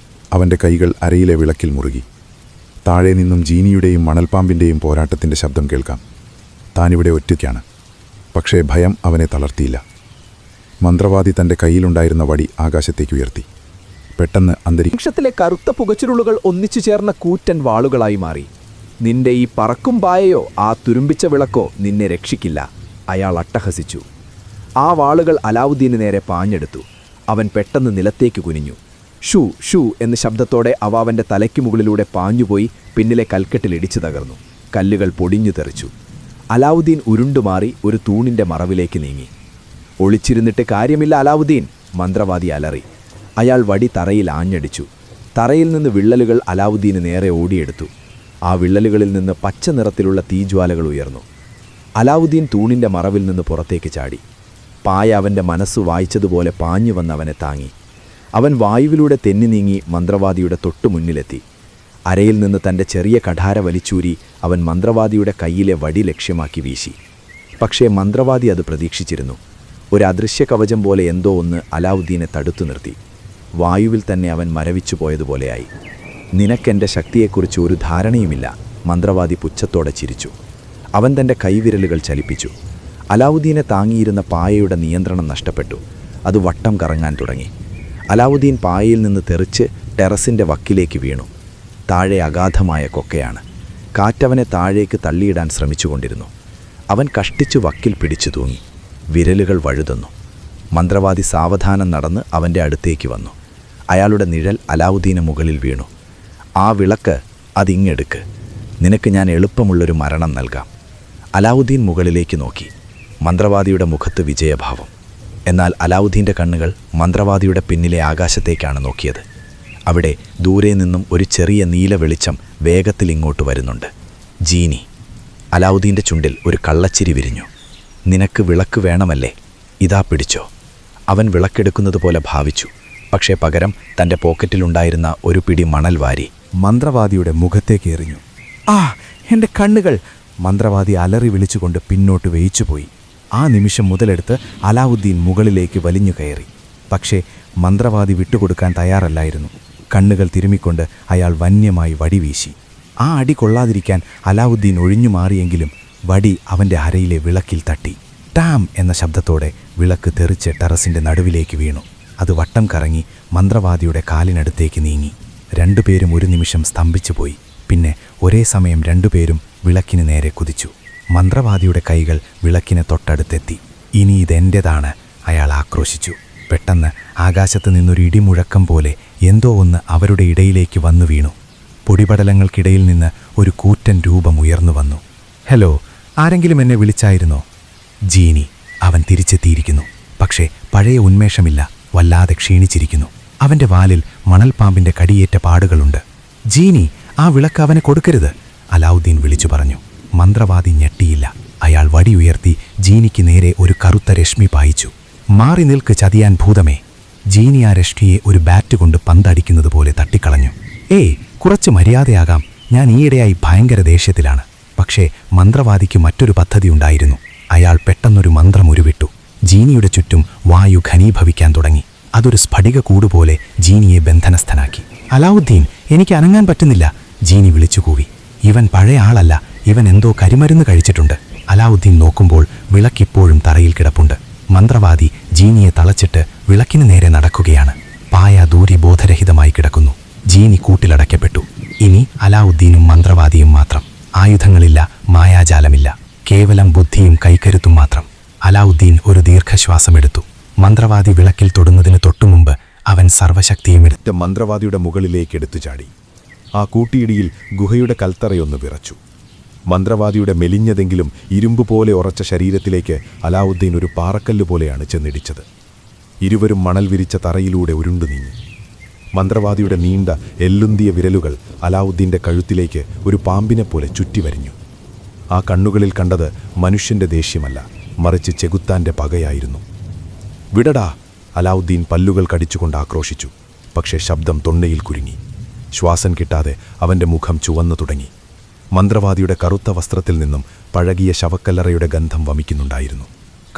അവൻ്റെ കൈകൾ അരയിലെ വിളക്കിൽ മുറുകി. താഴെ നിന്നും ജീനിയുടെയും മണൽപ്പാമ്പിൻ്റെയും പോരാട്ടത്തിൻ്റെ ശബ്ദം കേൾക്കാം. താനിവിടെ ഒറ്റയ്ക്കാണ്. പക്ഷേ ഭയം അവനെ തളർത്തിയില്ല. മന്ത്രവാദി തൻ്റെ കയ്യിലുണ്ടായിരുന്ന വടി ആകാശത്തേക്ക് ഉയർത്തി. പെട്ടെന്ന് അന്തരീക്ഷത്തിലെ കറുത്ത പുകച്ചുരുളുകൾ ഒന്നിച്ചു ചേർന്ന കൂറ്റൻ വാളുകളായി മാറി. നിന്റെ ഈ പറക്കും പായയോ ആ തുരുമ്പിച്ച വിളക്കോ നിന്നെ രക്ഷിക്കില്ല, അയാൾ അട്ടഹസിച്ചു. ആ വാളുകൾ അലാവുദ്ദീന് നേരെ പാഞ്ഞെടുത്തു. അവൻ പെട്ടെന്ന് നിലത്തേക്ക് കുനിഞ്ഞു. ഷൂ ഷൂ എന്ന ശബ്ദത്തോടെ അവ അവൻ്റെ തലയ്ക്ക് മുകളിലൂടെ പാഞ്ഞുപോയി പിന്നിലെ കൽക്കെട്ടിൽ ഇടിച്ചു തകർന്നു. കല്ലുകൾ പൊടിഞ്ഞു തെറിച്ചു. അലാവുദ്ദീൻ ഉരുണ്ടുമാറി ഒരു തൂണിൻ്റെ മറവിലേക്ക് നീങ്ങി. ഒളിച്ചിരുന്നിട്ട് കാര്യമില്ല അലാവുദ്ദീൻ, മന്ത്രവാദി അലറി. അയാൾ വടി തറയിൽ ആഞ്ഞടിച്ചു. തറയിൽ നിന്ന് വിള്ളലുകൾ അലാവുദ്ദീന് നേരെ ഓടിയെടുത്തു. ആ വിള്ളലുകളിൽ നിന്ന് പച്ച നിറത്തിലുള്ള തീജ്വാലകൾ ഉയർന്നു. അലാവുദ്ദീൻ തൂണിൻ്റെ മറവിൽ നിന്ന് പുറത്തേക്ക് ചാടി. പായ അവൻ്റെ മനസ്സ് വായിച്ചതുപോലെ പാഞ്ഞു വന്ന് അവനെ താങ്ങി. അവൻ വായുവിലൂടെ തെന്നി നീങ്ങി മന്ത്രവാദിയുടെ തൊട്ടു മുന്നിലെത്തി. അരയിൽ നിന്ന് തൻ്റെ ചെറിയ കഠാര വലിച്ചൂരി അവൻ മന്ത്രവാദിയുടെ കയ്യിലെ വടി ലക്ഷ്യമാക്കി വീശി. പക്ഷേ മന്ത്രവാദി അത് പ്രതീക്ഷിച്ചിരുന്നു. ഒരു അദൃശ്യ കവചം പോലെ എന്തോ ഒന്ന് അലാവുദ്ദീനെ തടുത്തു നിർത്തി. വായുവിൽ തന്നെ അവൻ മരവിച്ചു പോയതുപോലെയായി. നിനക്കെൻ്റെ ശക്തിയെക്കുറിച്ച് ഒരു ധാരണയുമില്ല, മന്ത്രവാദി പുച്ഛത്തോടെ ചിരിച്ചു. അവൻ തൻ്റെ കൈവിരലുകൾ ചലിപ്പിച്ചു. അലാവുദ്ദീനെ താങ്ങിയിരുന്ന പായയുടെ നിയന്ത്രണം നഷ്ടപ്പെട്ടു. അത് വട്ടം കറങ്ങാൻ തുടങ്ങി. അലാവുദ്ദീൻ പായയിൽ നിന്ന് തെറിച്ച് ടെറസിൻ്റെ വക്കിലേക്ക് വീണു. താഴെ അഗാധമായ കൊക്കയാണ്. കാറ്റവനെ താഴേക്ക് തള്ളിയിടാൻ ശ്രമിച്ചുകൊണ്ടിരുന്നു. അവൻ കഷ്ടിച്ചു വക്കിൽ പിടിച്ചു തൂങ്ങി. വിരലുകൾ വഴുതുന്നു. മന്ത്രവാദി സാവധാനം നടന്ന് അവൻ്റെ അടുത്തേക്ക് വന്നു. അയാളുടെ നിഴൽ അലാവുദ്ദീന് മുകളിൽ വീണു. ആ വിളക്ക് അതിങ്ങെടുക്ക്, നിനക്ക് ഞാൻ എളുപ്പമുള്ളൊരു മരണം നൽകാം. അലാവുദ്ദീൻ മുകളിലേക്ക് നോക്കി. മന്ത്രവാദിയുടെ മുഖത്ത് വിജയഭാവം. എന്നാൽ അലാവുദ്ദീൻ്റെ കണ്ണുകൾ മന്ത്രവാദിയുടെ പിന്നിലെ ആകാശത്തേക്കാണ് നോക്കിയത്. അവിടെ ദൂരെ നിന്നും ഒരു ചെറിയ നീല വെളിച്ചം വേഗത്തിൽ ഇങ്ങോട്ട് വരുന്നുണ്ട്. ജീനി. അലാവുദ്ദീൻ്റെ ചുണ്ടിൽ ഒരു കള്ളച്ചിരി വിരിഞ്ഞു. നിനക്ക് വിളക്ക് വേണമല്ലേ? ഇതാ പിടിച്ചോ. അവൻ വിളക്കെടുക്കുന്നത് പോലെ ഭാവിച്ചു. പക്ഷേ പകരം തൻ്റെ പോക്കറ്റിലുണ്ടായിരുന്ന ഒരു പിടി മണൽ വാരി മന്ത്രവാദിയുടെ മുഖത്തേക്ക് എറിഞ്ഞു. ആ, എൻ്റെ കണ്ണുകൾ! മന്ത്രവാദി അലറി വിളിച്ചുകൊണ്ട് പിന്നോട്ട് വേയിച്ചുപോയി. ആ നിമിഷം മുതലെടുത്ത് അലാവുദ്ദീൻ മുകളിലേക്ക് വലിഞ്ഞു കയറി. പക്ഷേ മന്ത്രവാദി വിട്ടുകൊടുക്കാൻ തയ്യാറല്ലായിരുന്നു. കണ്ണുകൾ തിരുമിക്കൊണ്ട് അയാൾ വന്യമായി വടി വീശി. ആ അടി കൊള്ളാതിരിക്കാൻ അലാവുദ്ദീൻ ഒഴിഞ്ഞു മാറിയെങ്കിലും വടി അവൻ്റെ അരയിലെ വിളക്കിൽ തട്ടി. ടാം എന്ന ശബ്ദത്തോടെ വിളക്ക് തെറിച്ച് ടെറസിൻ്റെ നടുവിലേക്ക് വീണു. അത് വട്ടം കറങ്ങി മന്ത്രവാദിയുടെ കാലിനടുത്തേക്ക് നീങ്ങി. രണ്ടുപേരും ഒരു നിമിഷം സ്തംഭിച്ചുപോയി. പിന്നെ ഒരേ സമയം രണ്ടുപേരും വിളക്കിന് നേരെ കുതിച്ചു. മന്ത്രവാദിയുടെ കൈകൾ വിളക്കിന് തൊട്ടടുത്തെത്തി. ഇനി ഇതെൻ്റെതാണ്, അയാൾ ആക്രോശിച്ചു. പെട്ടെന്ന് ആകാശത്ത് നിന്നൊരു ഇടിമുഴക്കം പോലെ എന്തോ ഒന്ന് അവരുടെ ഇടയിലേക്ക് വന്നു വീണു. പൊടിപടലങ്ങൾക്കിടയിൽ നിന്ന് ഒരു കൂറ്റൻ രൂപം ഉയർന്നു വന്നു. ഹലോ, ആരെങ്കിലും എന്നെ വിളിച്ചായിരുന്നോ? ജീനി. അവൻ തിരിച്ചെത്തിയിരിക്കുന്നു. പക്ഷേ പഴയ ഉന്മേഷമില്ല, വല്ലാതെ ക്ഷീണിച്ചിരിക്കുന്നു. അവൻ്റെ വാലിൽ മണൽപ്പാമ്പിൻ്റെ കടിയേറ്റ പാടുകളുണ്ട്. ജീനി, ആ വിളക്ക് അവനെ കൊടുക്കരുത്, അലാവുദ്ദീൻ വിളിച്ചു പറഞ്ഞു. മന്ത്രവാദി ഞെട്ടിയില്ല. അയാൾ വടി ഉയർത്തി ജീനിക്ക് നേരെ ഒരു കറുത്ത രശ്മി പായിച്ചു. മാറി നിൽക്ക് ചതിയാൻ ഭൂതമേ! ജീനി ആ രശ്മിയെ ഒരു ബാറ്റ് കൊണ്ട് പന്തടിക്കുന്നത് പോലെ തട്ടിക്കളഞ്ഞു. ഏയ്, കുറച്ച് മര്യാദയാകാം, ഞാൻ ഈയിടെയായി ഭയങ്കര ദേഷ്യത്തിലാണ്. പക്ഷേ മന്ത്രവാദിക്ക് മറ്റൊരു പദ്ധതി ഉണ്ടായിരുന്നു. അയാൾ പെട്ടെന്നൊരു മന്ത്രം ഉരുവിട്ടു. ജീനിയുടെ ചുറ്റും വായു ഘനീഭവിക്കാൻ തുടങ്ങി. അതൊരു സ്ഫടിക കൂടുപോലെ ജീനിയെ ബന്ധനസ്ഥനാക്കി. അലാവുദ്ദീൻ, എനിക്ക് അനങ്ങാൻ പറ്റുന്നില്ല, ജീനി വിളിച്ചുകൂവി. ഇവൻ പഴയ ആളല്ല, ഇവൻ എന്തോ കരിമരുന്ന് കഴിച്ചിട്ടുണ്ട്. അലാവുദ്ദീൻ നോക്കുമ്പോൾ വിളക്കിപ്പോഴും തറയിൽ കിടപ്പുണ്ട്. മന്ത്രവാദി ജീനിയെ തളച്ചിട്ട് വിളക്കിന് നേരെ നടക്കുകയാണ്. പായ ദൂരി ബോധരഹിതമായി കിടക്കുന്നു. ജീനി കൂട്ടിലടയ്ക്കപ്പെട്ടു. ഇനി അലാവുദ്ദീനും മന്ത്രവാദിയും മാത്രം. ആയുധങ്ങളില്ല, മായാജാലമില്ല, കേവലം ബുദ്ധിയും കൈക്കരുത്തും മാത്രം. അലാവുദ്ദീൻ ഒരു ദീർഘശ്വാസമെടുത്തു. മന്ത്രവാദി വിളക്കിൽ തൊടുന്നതിന് തൊട്ടുമുമ്പ് അവൻ സർവശക്തിയും എടുത്ത് മന്ത്രവാദിയുടെ മുകളിലേക്ക് എടുത്തു ചാടി. ആ കൂട്ടിയിടിയിൽ ഗുഹയുടെ കൽത്തറയൊന്ന് വിറച്ചു. മന്ത്രവാദിയുടെ മെലിഞ്ഞതെങ്കിലും ഇരുമ്പ് പോലെ ഉറച്ച ശരീരത്തിലേക്ക് അലാവുദ്ദീൻ ഒരു പാറക്കല്ല് പോലെയാണ് ചെന്നിടിച്ചത്. ഇരുവരും മണൽ വിരിച്ച തറയിലൂടെ ഉരുണ്ടു നീങ്ങി. മന്ത്രവാദിയുടെ നീണ്ട എല്ലുന്തിയ വിരലുകൾ അലാവുദ്ദീൻ്റെ കഴുത്തിലേക്ക് ഒരു പാമ്പിനെപ്പോലെ ചുറ്റിവരിഞ്ഞു. ആ കണ്ണുകളിൽ കണ്ടത് മനുഷ്യൻ്റെ ദേഷ്യമല്ല, മറിച്ച് ചെകുത്താൻ്റെ പകയായിരുന്നു. വിടടാ! അലാവുദ്ദീൻ പല്ലുകൾ കടിച്ചുകൊണ്ട് ആക്രോശിച്ചു. പക്ഷേ ശബ്ദം തൊണ്ടയിൽ കുരുങ്ങി. ശ്വാസം കിട്ടാതെ അവൻ്റെ മുഖം ചുവന്നു തുടങ്ങി. മന്ത്രവാദിയുടെ കറുത്ത വസ്ത്രത്തിൽ നിന്നും പഴകിയ ശവക്കല്ലറയുടെ ഗന്ധം വമിക്കുന്നുണ്ടായിരുന്നു.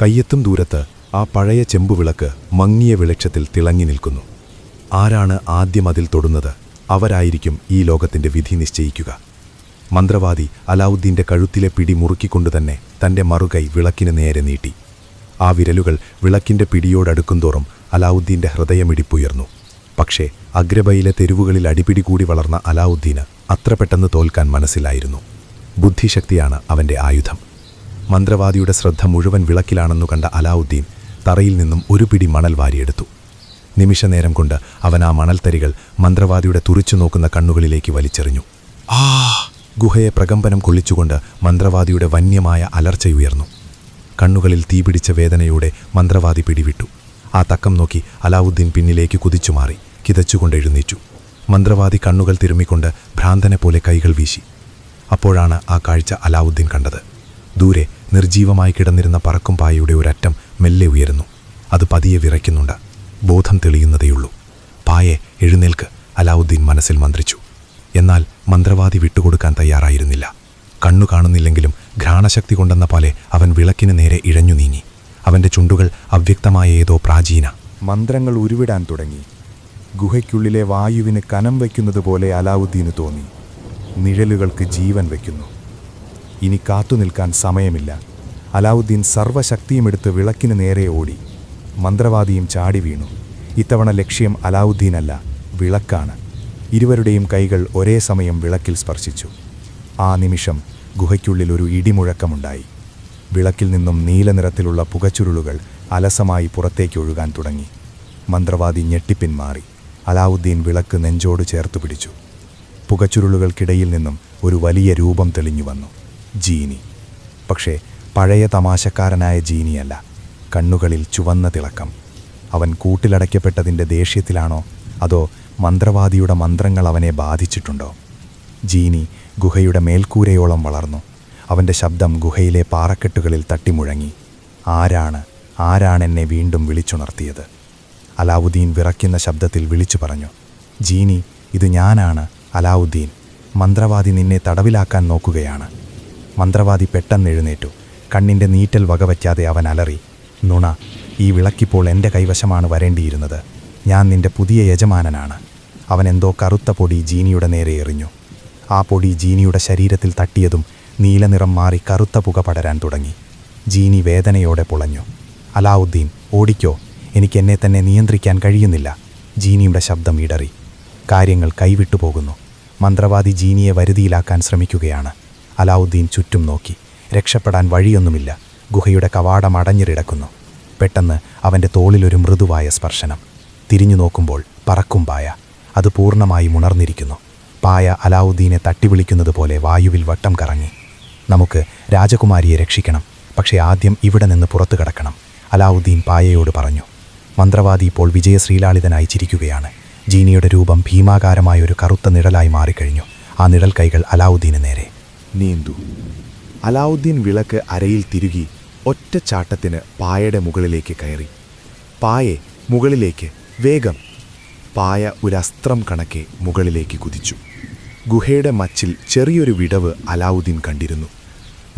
കയ്യെത്തും ദൂരത്ത് ആ പഴയ ചെമ്പുവിളക്ക് മങ്ങിയ വെളിച്ചത്തിൽ തിളങ്ങി നിൽക്കുന്നു. ആരാണ് ആദ്യം അതിൽ തൊടുന്നത്, അവരായിരിക്കും ഈ ലോകത്തിൻ്റെ വിധി നിശ്ചയിക്കുക. മന്ത്രവാദി അലാവുദ്ദീൻ്റെ കഴുത്തിലെ പിടി മുറുക്കിക്കൊണ്ടുതന്നെ തൻ്റെ മറുകൈ വിളക്കിന് നേരെ നീട്ടി. ആ വിരലുകൾ വിളക്കിൻ്റെ പിടിയോടടുക്കുന്തോറും അലാവുദ്ദീൻ്റെ ഹൃദയമിടിപ്പുയർന്നു. പക്ഷേ അഗ്രബയിലെ തെരുവുകളിൽ അടിപിടി കൂടി വളർന്ന അലാവുദ്ദീന് അത്ര പെട്ടെന്ന് തോൽക്കാൻ മനസ്സിലായിരുന്നു. ബുദ്ധിശക്തിയാണ് അവൻ്റെ ആയുധം. മന്ത്രവാദിയുടെ ശ്രദ്ധ മുഴുവൻ വിളക്കിലാണെന്നു കണ്ട അലാവുദ്ദീൻ തറയിൽ നിന്നും ഒരു പിടി മണൽ വാരിയെടുത്തു. നിമിഷനേരം കൊണ്ട് അവൻ ആ മണൽത്തരികൾ മന്ത്രവാദിയുടെ തുറിച്ചു നോക്കുന്ന കണ്ണുകളിലേക്ക് വലിച്ചെറിഞ്ഞു. ആ! ഗുഹയെ പ്രകമ്പനം കൊള്ളിച്ചുകൊണ്ട് മന്ത്രവാദിയുടെ വന്യമായ അലർച്ചയുയർന്നു. കണ്ണുകളിൽ തീപിടിച്ച വേദനയോടെ മന്ത്രവാദി പിടിവിട്ടു. ആ തക്കം നോക്കി അലാവുദ്ദീൻ പിന്നിലേക്ക് കുതിച്ചുമാറി കിതച്ചുകൊണ്ട് എഴുന്നേറ്റു. മന്ത്രവാദി കണ്ണുകൾ തിരുമ്മിക്കൊണ്ട് ഭ്രാന്തനെ പോലെ കൈകൾ വീശി. അപ്പോഴാണ് ആ കാഴ്ച അലാവുദ്ദീൻ കണ്ടത്. ദൂരെ നിർജീവമായി കിടന്നിരുന്ന പറക്കും പായയുടെ ഒരറ്റം മെല്ലെ ഉയരുന്നു. അത് പതിയെ വിറയ്ക്കുന്നുണ്ട്. ബോധം തെളിയുന്നതേയുള്ളൂ. പായെ, എഴുന്നേൽക്ക്! അലാവുദ്ദീൻ മനസ്സിൽ മന്ത്രിച്ചു. എന്നാൽ മന്ത്രവാദി വിട്ടുകൊടുക്കാൻ തയ്യാറായിരുന്നില്ല. കണ്ണു കാണുന്നില്ലെങ്കിലും ഘ്രാണശക്തി കൊണ്ടെന്ന പോലെ അവൻ വിളക്കിന് നേരെ ഇഴഞ്ഞു നീങ്ങി. അവൻ്റെ ചുണ്ടുകൾ അവ്യക്തമായ ഏതോ പ്രാചീന മന്ത്രങ്ങൾ ഉരുവിടാൻ തുടങ്ങി. ഗുഹയ്ക്കുള്ളിലെ വായുവിന് കനം വയ്ക്കുന്നതുപോലെ അലാവുദ്ദീന് തോന്നി. നിഴലുകൾക്ക് ജീവൻ വയ്ക്കുന്നു. ഇനി കാത്തുനിൽക്കാൻ സമയമില്ല. അലാവുദ്ദീൻ സർവ്വശക്തിയുമെടുത്ത് വിളക്കിന് നേരെ ഓടി. മന്ത്രവാദിയും ചാടി വീണു. ഇത്തവണ ലക്ഷ്യം അലാവുദ്ദീനല്ല, വിളക്കാണ്. ഇരുവരുടെയും കൈകൾ ഒരേ സമയം വിളക്കിൽ സ്പർശിച്ചു. ആ നിമിഷം ഗുഹയ്ക്കുള്ളിൽ ഒരു ഇടിമുഴക്കമുണ്ടായി. വിളക്കിൽ നിന്നും നീലനിറത്തിലുള്ള പുകച്ചുരുളുകൾ അലസമായി പുറത്തേക്കൊഴുകാൻ തുടങ്ങി. മന്ത്രവാദി ഞെട്ടിപ്പിന്മാറി. അലാവുദ്ദീൻ വിളക്ക് നെഞ്ചോട് ചേർത്തു പിടിച്ചു. പുകച്ചുരുളുകൾക്കിടയിൽ നിന്നും ഒരു വലിയ രൂപം തെളിഞ്ഞു വന്നു. ജീനി. പക്ഷേ പഴയ തമാശക്കാരനായ ജീനിയല്ല. കണ്ണുകളിൽ ചുവന്ന തിളക്കം. അവൻ കൂട്ടിലടയ്ക്കപ്പെട്ടതിൻ്റെ ദേഷ്യത്തിലാണോ അതോ മന്ത്രവാദിയുടെ മന്ത്രങ്ങൾ അവനെ ബാധിച്ചിട്ടുണ്ടോ? ജീനി ഗുഹയുടെ മേൽക്കൂരയോളം വളർന്നു. അവൻ്റെ ശബ്ദം ഗുഹയിലെ പാറക്കെട്ടുകളിൽ തട്ടിമുഴങ്ങി. ആരാണെന്നെ വീണ്ടും വിളിച്ചുണർത്തിയത്? അലാവുദ്ദീൻ വിറയ്ക്കുന്ന ശബ്ദത്തിൽ വിളിച്ചു പറഞ്ഞു. ജീനി, ഇത് ഞാനാണ് അലാവുദ്ദീൻ. മന്ത്രവാദി നിന്നെ തടവിലാക്കാൻ നോക്കുകയാണ്. മന്ത്രവാദി പെട്ടെന്ന് എഴുന്നേറ്റു. കണ്ണിൻ്റെ നീറ്റൽ വകവയ്ക്കാതെ അവൻ അലറി. നുണ! ഈ വിളക്കിപ്പോൾ എൻ്റെ കൈവശമാണ് വരേണ്ടിയിരുന്നത്. ഞാൻ നിന്റെ പുതിയ യജമാനനാണ്. അവൻ എന്തോ കറുത്ത പൊടി ജീനിയുടെ നേരെ എറിഞ്ഞു. ആ പൊടി ജീനിയുടെ ശരീരത്തിൽ തട്ടിയതും നീലനിറം മാറി കറുത്ത പുക പടരാൻ തുടങ്ങി. ജീനി വേദനയോടെ പുളഞ്ഞു. അലാവുദ്ദീൻ, ഓടിക്കോ! എനിക്കെന്നെ തന്നെ നിയന്ത്രിക്കാൻ കഴിയുന്നില്ല. ജീനിയുടെ ശബ്ദം ഇടറി. കാര്യങ്ങൾ കൈവിട്ടുപോകുന്നു. മന്ത്രവാദി ജീനിയെ വരുതിയിലാക്കാൻ ശ്രമിക്കുകയാണ്. അലാവുദ്ദീൻ ചുറ്റും നോക്കി. രക്ഷപ്പെടാൻ വഴിയൊന്നുമില്ല. ഗുഹയുടെ കവാടം അടഞ്ഞിരിടക്കുന്നു. പെട്ടെന്ന് അവൻ്റെ തോളിലൊരു മൃദുവായ സ്പർശനം. തിരിഞ്ഞു നോക്കുമ്പോൾ പറക്കും പായ. അത് പൂർണ്ണമായും ഉണർന്നിരിക്കുന്നു. പായ അലാവുദ്ദീനെ തട്ടിവിളിക്കുന്നത് പോലെ വായുവിൽ വട്ടം കറങ്ങി. നമുക്ക് രാജകുമാരിയെ രക്ഷിക്കണം. പക്ഷേ ആദ്യം ഇവിടെ നിന്ന് പുറത്തു കടക്കണം, അലാവുദ്ദീൻ പായയോട് പറഞ്ഞു. മന്ത്രവാദി ഇപ്പോൾ വിജയശ്രീലാളിതനായി ചിരിക്കുകയാണ്. ജീനിയുടെ രൂപം ഭീമാകാരമായ ഒരു കറുത്ത നിഴലായി മാറിക്കഴിഞ്ഞു. ആ നിഴൽ കൈകൾ അലാവുദ്ദീന് നേരെ നീന്തു. അലാവുദ്ദീൻ വിളക്ക് അരയിൽ തിരുകി ഒറ്റ ചാട്ടത്തിന് പായയുടെ മുകളിലേക്ക് കയറി. പായെ, മുകളിലേക്ക്, വേഗം! പായ ഒരു അസ്ത്രം കണക്കെ മുകളിലേക്ക് കുതിച്ചു. ഗുഹയുടെ മച്ചിൽ ചെറിയൊരു വിടവ് അലാവുദ്ദീൻ കണ്ടിരുന്നു.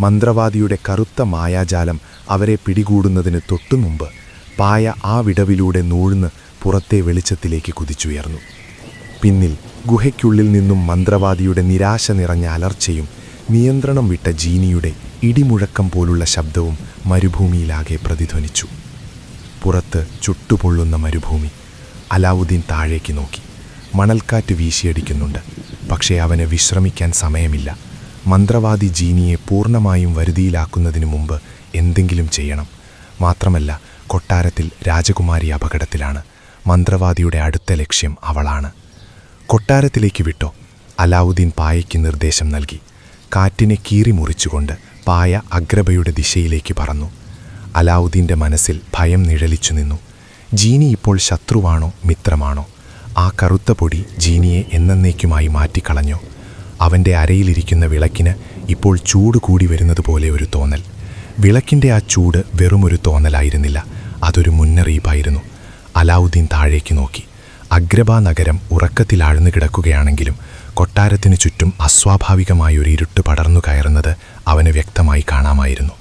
മന്ത്രവാദിയുടെ കറുത്ത മായാജാലം അവരെ പിടികൂടുന്നതിന് തൊട്ടുമുമ്പ് പായ ആ വിടവിലൂടെ നൂഴ്ന്ന് പുറത്തെ വെളിച്ചത്തിലേക്ക് കുതിച്ചുയർന്നു. പിന്നിൽ ഗുഹയ്ക്കുള്ളിൽ നിന്നും മന്ത്രവാദിയുടെ നിരാശ നിറഞ്ഞ അലർച്ചയും നിയന്ത്രണം വിട്ട ജീനിയുടെ ഇടിമുഴക്കം പോലുള്ള ശബ്ദവും മരുഭൂമിയിലാകെ പ്രതിധ്വനിച്ചു. പുറത്ത് ചുട്ടുപൊള്ളുന്ന മരുഭൂമി. അലാവുദ്ദീൻ താഴേക്ക് നോക്കി. മണൽക്കാറ്റ് വീശിയടിക്കുന്നുണ്ട്. പക്ഷേ അവന് വിശ്രമിക്കാൻ സമയമില്ല. മന്ത്രവാദി ജീനിയെ പൂർണ്ണമായും വരുതിയിലാക്കുന്നതിനു മുമ്പ് എന്തെങ്കിലും ചെയ്യണം. മാത്രമല്ല കൊട്ടാരത്തിൽ രാജകുമാരി അപകടത്തിലാണ്. മന്ത്രവാദിയുടെ അടുത്ത ലക്ഷ്യം അവളാണ്. കൊട്ടാരത്തിലേക്ക് വിട്ടോ? അലാവുദ്ദീൻ പായയ്ക്ക് നിർദ്ദേശം നൽകി. കാറ്റിനെ കീറിമുറിച്ചുകൊണ്ട് പായ അഗ്രബയുടെ ദിശയിലേക്ക് പറന്നു. അലാവുദ്ദീൻ്റെ മനസ്സിൽ ഭയം നിഴലിച്ചു നിന്നു. ജീനി ഇപ്പോൾ ശത്രുവാണോ മിത്രമാണോ? ആ കറുത്ത പൊടി ജീനിയെ എന്നേക്കുമായി മാറ്റിക്കളഞ്ഞോ? അവൻ്റെ അരയിലിരിക്കുന്ന വിളക്കിന് ഇപ്പോൾ ചൂട് കൂടി വരുന്നതുപോലെ ഒരു തോന്നൽ. വിളക്കിൻ്റെ ആ ചൂട് വെറുമൊരു തോന്നലായിരുന്നില്ല, അതൊരു മുന്നറിയിപ്പായിരുന്നു. അലാവുദ്ദീൻ താഴേക്ക് നോക്കി. അഗ്രബ നഗരം ഉറക്കത്തിലാഴ്ന്നു കിടക്കുകയാണെങ്കിലും കൊട്ടാരത്തിനു ചുറ്റും അസ്വാഭാവികമായൊരു ഇരുട്ട് പടർന്നു കയറുന്നത് അവന് വ്യക്തമായി കാണാമായിരുന്നു.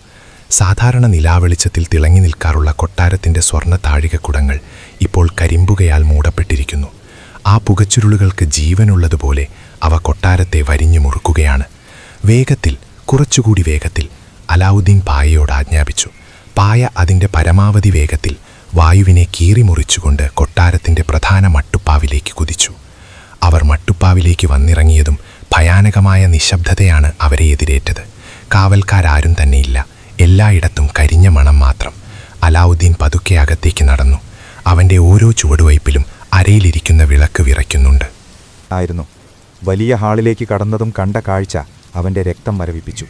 സാധാരണ നിലാവെളിച്ചത്തിൽ തിളങ്ങി നിൽക്കാറുള്ള കൊട്ടാരത്തിൻ്റെ സ്വർണ്ണ താഴികക്കുടങ്ങൾ ഇപ്പോൾ കരിമ്പുകയാൽ മൂടപ്പെട്ടിരിക്കുന്നു. ആ പുകച്ചുരുളുകൾക്ക് ജീവനുള്ളതുപോലെ അവ കൊട്ടാരത്തെ വരിഞ്ഞു മുറുക്കുകയാണ്. വേഗത്തിൽ, കുറച്ചുകൂടി വേഗത്തിൽ അലാവുദ്ദീൻ പായയോട് ആജ്ഞാപിച്ചു. പായ അതിൻ്റെ പരമാവധി വേഗത്തിൽ വായുവിനെ കീറിമുറിച്ചുകൊണ്ട് കൊട്ടാരത്തിൻ്റെ പ്രധാന മട്ടുപ്പാവിലേക്ക് കുതിച്ചു. അവർ മട്ടുപ്പാവിലേക്ക് വന്നിറങ്ങിയതും ഭയാനകമായ നിശബ്ദതയാണ് അവരെ എതിരേറ്റത്. കാവൽക്കാരാരും തന്നെയില്ല. എല്ലായിടത്തും കരിഞ്ഞ മണം മാത്രം. അലാവുദ്ദീൻ പതുക്കെ അകത്തേക്ക് നടന്നു. അവൻ്റെ ഓരോ ചുവടുവയ്പിലും അരയിലിരിക്കുന്ന വിളക്ക് വിറയ്ക്കുന്നുണ്ട് ആയിരുന്നു. വലിയ ഹാളിലേക്ക് കടന്നതും കണ്ട കാഴ്ച അവൻ്റെ രക്തം മരവിപ്പിച്ചു.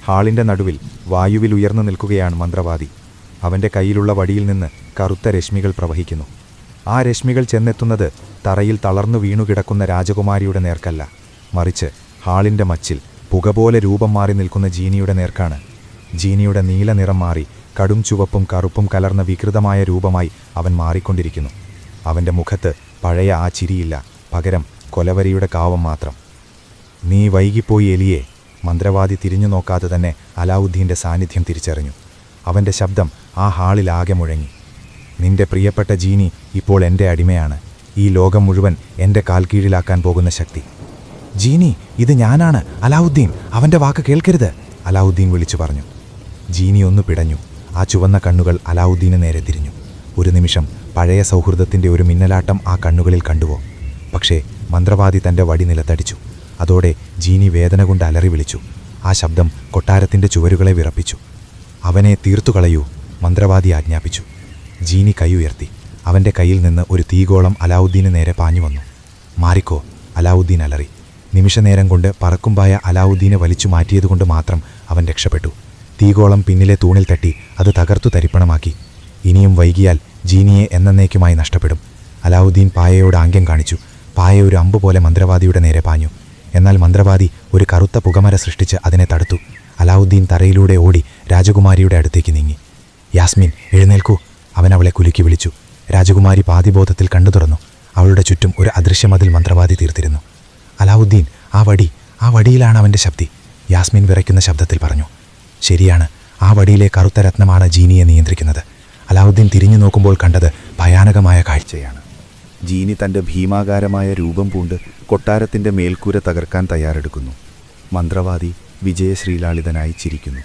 ഹാളിൻ്റെ നടുവിൽ വായുവിൽ ഉയർന്നു നിൽക്കുകയാണ് മന്ത്രവാദി. അവൻ്റെ കയ്യിലുള്ള വടിയിൽ നിന്ന് കറുത്ത രശ്മികൾ പ്രവഹിക്കുന്നു. ആ രശ്മികൾ ചെന്നെത്തുന്നത് തറയിൽ തളർന്നു വീണുകിടക്കുന്ന രാജകുമാരിയുടെ നേർക്കല്ല, മറിച്ച് ഹാളിൻ്റെ മച്ചിൽ പുക പോലെ രൂപം മാറി നിൽക്കുന്ന ജീനിയുടെ നേർക്കാണ്. ജീനിയുടെ നീല നിറം മാറി കടും ചുവപ്പും കറുപ്പും കലർന്ന വികൃതമായ രൂപമായി അവൻ മാറിക്കൊണ്ടിരിക്കുന്നു. അവൻ്റെ മുഖത്ത് പഴയ ആ ചിരിയില്ല, പകരം കൊലവരിയുടെ കാവം മാത്രം. നീ വൈകിപ്പോയി എലിയെ. മന്ത്രവാദി തിരിഞ്ഞു നോക്കാതെ തന്നെ അലാവുദ്ദീൻ്റെ സാന്നിധ്യം തിരിച്ചറിഞ്ഞു. അവൻ്റെ ശബ്ദം ആ ഹാളിലാകെ മുഴങ്ങി. നിന്റെ പ്രിയപ്പെട്ട ജീനി ഇപ്പോൾ എൻ്റെ അടിമയാണ്. ഈ ലോകം മുഴുവൻ എൻ്റെ കാൽ കീഴിലാക്കാൻ പോകുന്ന ശക്തി. ജീനി, ഇത് ഞാനാണ് അലാവുദ്ദീൻ. അവൻ്റെ വാക്ക് കേൾക്കരുത്, അലാവുദ്ദീൻ വിളിച്ചു പറഞ്ഞു. ജീനി ഒന്ന് പിടഞ്ഞു. ആ ചുവന്ന കണ്ണുകൾ അലാവുദ്ദീന് നേരെ തിരിഞ്ഞു. ഒരു നിമിഷം പഴയ സൗഹൃദത്തിൻ്റെ ഒരു മിന്നലാട്ടം ആ കണ്ണുകളിൽ കണ്ടുവോ? പക്ഷേ മന്ത്രവാദി തൻ്റെ വടി നിലത്തടിച്ചു. അതോടെ ജീനി വേദന കൊണ്ട് അലറി വിളിച്ചു. ആ ശബ്ദം കൊട്ടാരത്തിൻ്റെ ചുവരുകളെ വിറപ്പിച്ചു. അവനെ തീർത്തു കളയൂ, മന്ത്രവാദി ആജ്ഞാപിച്ചു. ജീനി കൈ ഉയർത്തി. അവൻ്റെ കയ്യിൽ നിന്ന് ഒരു തീഗോളം അലാവുദ്ദീന് നേരെ പാഞ്ഞു വന്നു. മാറിക്കോ, അലാവുദ്ദീൻ അലറി. നിമിഷനേരം കൊണ്ട് പറക്കുമ്പായ അലാവുദ്ദീനെ വലിച്ചു മാറ്റിയതുകൊണ്ട് മാത്രം അവൻ രക്ഷപ്പെട്ടു. തീഗോളം പിന്നിലെ തൂണിൽ തട്ടി അത് തകർത്തു തരിപ്പണമാക്കി. ഇനിയും വൈകിയാൽ ജീനിയെ എന്നേക്കുമായി നഷ്ടപ്പെടും. അലാവുദ്ദീൻ പായയോട് ആംഗ്യം കാണിച്ചു. പായ ഒരു അമ്പുപോലെ മന്ത്രവാദിയുടെ നേരെ പാഞ്ഞു. എന്നാൽ മന്ത്രവാദി ഒരു കറുത്ത പുകമര സൃഷ്ടിച്ച് അതിനെ തടുത്തു. അലാവുദ്ദീൻ തറയിലൂടെ ഓടി രാജകുമാരിയുടെ അടുത്തേക്ക് നീങ്ങി. യാസ്മിൻ, എഴുന്നേൽക്കൂ, അവൻ അവളെ കുലുക്കി വിളിച്ചു. രാജകുമാരി പാതിബോധത്തിൽ കണ്ണു തുറന്നു. അവളുടെ ചുറ്റും ഒരു അദൃശ്യമതിൽ മന്ത്രവാദി തീർത്തിരുന്നു. അലാവുദ്ദീൻ, ആ വടിയിലാണ് അവൻ്റെ ശക്തി, യാസ്മിൻ വിറയ്ക്കുന്ന ശബ്ദത്തിൽ പറഞ്ഞു. ശരിയാണ്, ആ വടിയിലെ കറുത്ത രത്നമാണ് ജീനിയെ നിയന്ത്രിക്കുന്നത്. അലാവുദ്ദീൻ തിരിഞ്ഞു നോക്കുമ്പോൾ കണ്ടത് ഭയാനകമായ കാഴ്ചയാണ്. ജീനി തൻ്റെ ഭീമാകാരമായ രൂപം പൂണ്ട് കൊട്ടാരത്തിൻ്റെ മേൽക്കൂര തകർക്കാൻ തയ്യാറെടുക്കുന്നു. മന്ത്രവാദി വിജയശ്രീലാളിതനായി ചിരിക്കുന്നു.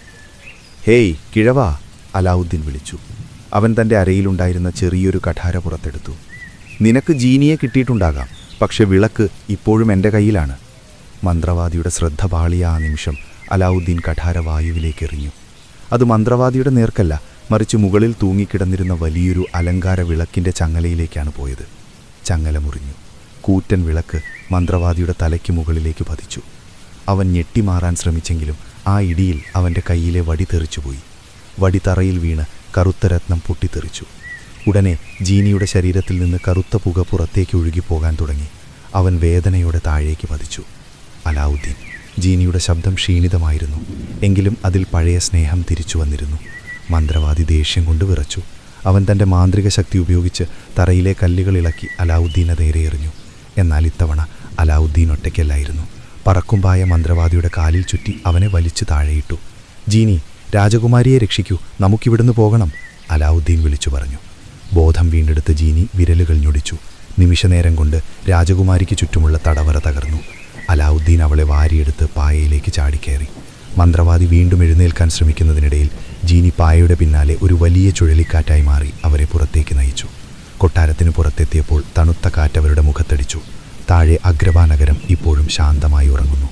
ഹേയ് കിഴവാ, അലാവുദ്ദീൻ വിളിച്ചു. അവൻ തൻ്റെ അരയിലുണ്ടായിരുന്ന ചെറിയൊരു കഠാര പുറത്തെടുത്തു. നിനക്ക് ജീനിയെ കിട്ടിയിട്ടുണ്ടാകാം, പക്ഷെ വിളക്ക് ഇപ്പോഴും എൻ്റെ കയ്യിലാണ്. മന്ത്രവാദിയുടെ ശ്രദ്ധ പാളിയ ആ നിമിഷം അലാവുദ്ദീൻ കഠാര വായുവിലേക്ക് എറിഞ്ഞു. അത് മന്ത്രവാദിയുടെ നേർക്കല്ല, മറിച്ച് മുകളിൽ തൂങ്ങിക്കിടന്നിരുന്ന വലിയൊരു അലങ്കാര വിളക്കിൻ്റെ ചങ്ങലയിലേക്കാണ് പോയത്. ചങ്ങല മുറിഞ്ഞു. കൂറ്റൻ വിളക്ക് മന്ത്രവാദിയുടെ തലയ്ക്ക് മുകളിലേക്ക് പതിച്ചു. അവൻ ഞെട്ടിമാറാൻ ശ്രമിച്ചെങ്കിലും ആ ഇടിയിൽ അവൻ്റെ കയ്യിലെ വടി തെറിച്ചുപോയി. വടി തറയിൽ വീണ് കറുത്ത രത്നം പൊട്ടിത്തെറിച്ചു. ഉടനെ ജീനിയുടെ ശരീരത്തിൽ നിന്ന് കറുത്ത പുക പുറത്തേക്ക് ഒഴുകിപ്പോകാൻ തുടങ്ങി. അവൻ വേദനയോടെ താഴേക്ക് പതിച്ചു. അലാവുദ്ദീൻ. ജീനിയുടെ ശബ്ദം ക്ഷീണിതമായിരുന്നു, എങ്കിലും അതിൽ പഴയ സ്നേഹം തിരിച്ചു വന്നിരുന്നു. മന്ത്രവാദി ദേഷ്യം കൊണ്ട് വിറച്ചു. അവൻ തൻ്റെ മാന്ത്രിക ശക്തി ഉപയോഗിച്ച് തറയിലെ കല്ലുകൾ ഇളക്കി അലാവുദ്ദീനെ നേരെ എറിഞ്ഞു. എന്നാൽ ഇത്തവണ അലാവുദ്ദീൻ ഒറ്റയ്ക്കല്ലായിരുന്നു. പറക്കുമ്പായ മന്ത്രവാദിയുടെ കാലിൽ ചുറ്റി അവനെ വലിച്ചു താഴെയിട്ടു. ജീനി, രാജകുമാരിയെ രക്ഷിക്കൂ, നമുക്കിവിടുന്ന് പോകണം, അലാവുദ്ദീൻ വിളിച്ചു പറഞ്ഞു. ബോധം വീണ്ടെടുത്ത് ജീനി വിരലുകൾ ഞൊടിച്ചു. നിമിഷനേരം കൊണ്ട് രാജകുമാരിക്ക് ചുറ്റുമുള്ള തടവറ തകർന്നു. അലാവുദ്ദീൻ അവളെ വാരിയെടുത്ത് പായയിലേക്ക് ചാടിക്കയറി. മന്ത്രവാദി വീണ്ടും എഴുന്നേൽക്കാൻ ശ്രമിക്കുന്നതിനിടയിൽ ജീനി പായയുടെ പിന്നാലെ ഒരു വലിയ ചുഴലിക്കാറ്റായി മാറി അവരെ പുറത്തേക്ക് നയിച്ചു. കൊട്ടാരത്തിന് പുറത്തെത്തിയപ്പോൾ തണുത്ത കാറ്റവരുടെ മുഖത്തടിച്ചു. താഴെ അഗ്രബാ നഗരം ഇപ്പോഴും ശാന്തമായി ഉറങ്ങുന്നു.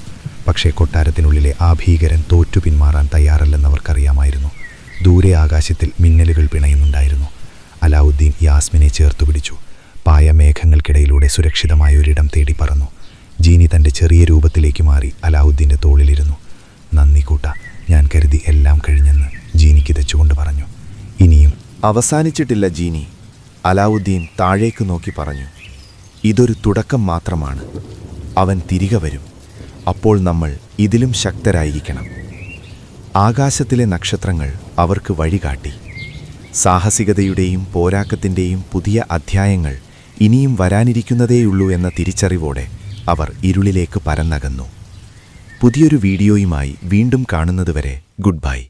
പക്ഷേ കൊട്ടാരത്തിനുള്ളിലെ ആ ഭീകരൻ തോറ്റു പിന്മാറാൻ തയ്യാറല്ലെന്നവർക്കറിയാമായിരുന്നു. ദൂരെ ആകാശത്തിൽ മിന്നലുകൾ പിണയുന്നുണ്ടായിരുന്നു. അലാവുദ്ദീൻ യാസ്മിനെ ചേർത്തു പിടിച്ചു. പായ മേഘങ്ങൾക്കിടയിലൂടെ സുരക്ഷിതമായ ഒരിടം തേടി പറന്നു. ജീനി തൻ്റെ ചെറിയ രൂപത്തിലേക്ക് മാറി അലാവുദ്ദീൻ്റെ തോളിലിരുന്നു. നന്ദി കൂട്ട, ഞാൻ കരുതി എല്ലാം കഴിഞ്ഞെന്ന് ജീനി കിതച്ചുകൊണ്ട് പറഞ്ഞു. ഇനിയും അവസാനിച്ചിട്ടില്ല ജീനി, അലാവുദ്ദീൻ താഴേക്ക് നോക്കി പറഞ്ഞു. ഇതൊരു തുടക്കം മാത്രമാണ്. അവൻ തിരികെ വരും. അപ്പോൾ നമ്മൾ ഇതിലും ശക്തരായിരിക്കണം. ആകാശത്തിലെ നക്ഷത്രങ്ങൾ അവർക്ക് വഴികാട്ടി. സാഹസികതയുടെയും പോരാക്കത്തിൻ്റെയും പുതിയ അധ്യായങ്ങൾ ഇനിയും വരാനിരിക്കുന്നതേയുള്ളൂ എന്ന തിരിച്ചറിവോടെ അവർ ഇരുളിലേക്ക് പരന്നകന്നു. പുതിയൊരു വീഡിയോയുമായി വീണ്ടും കാണുന്നതുവരെ ഗുഡ് ബൈ.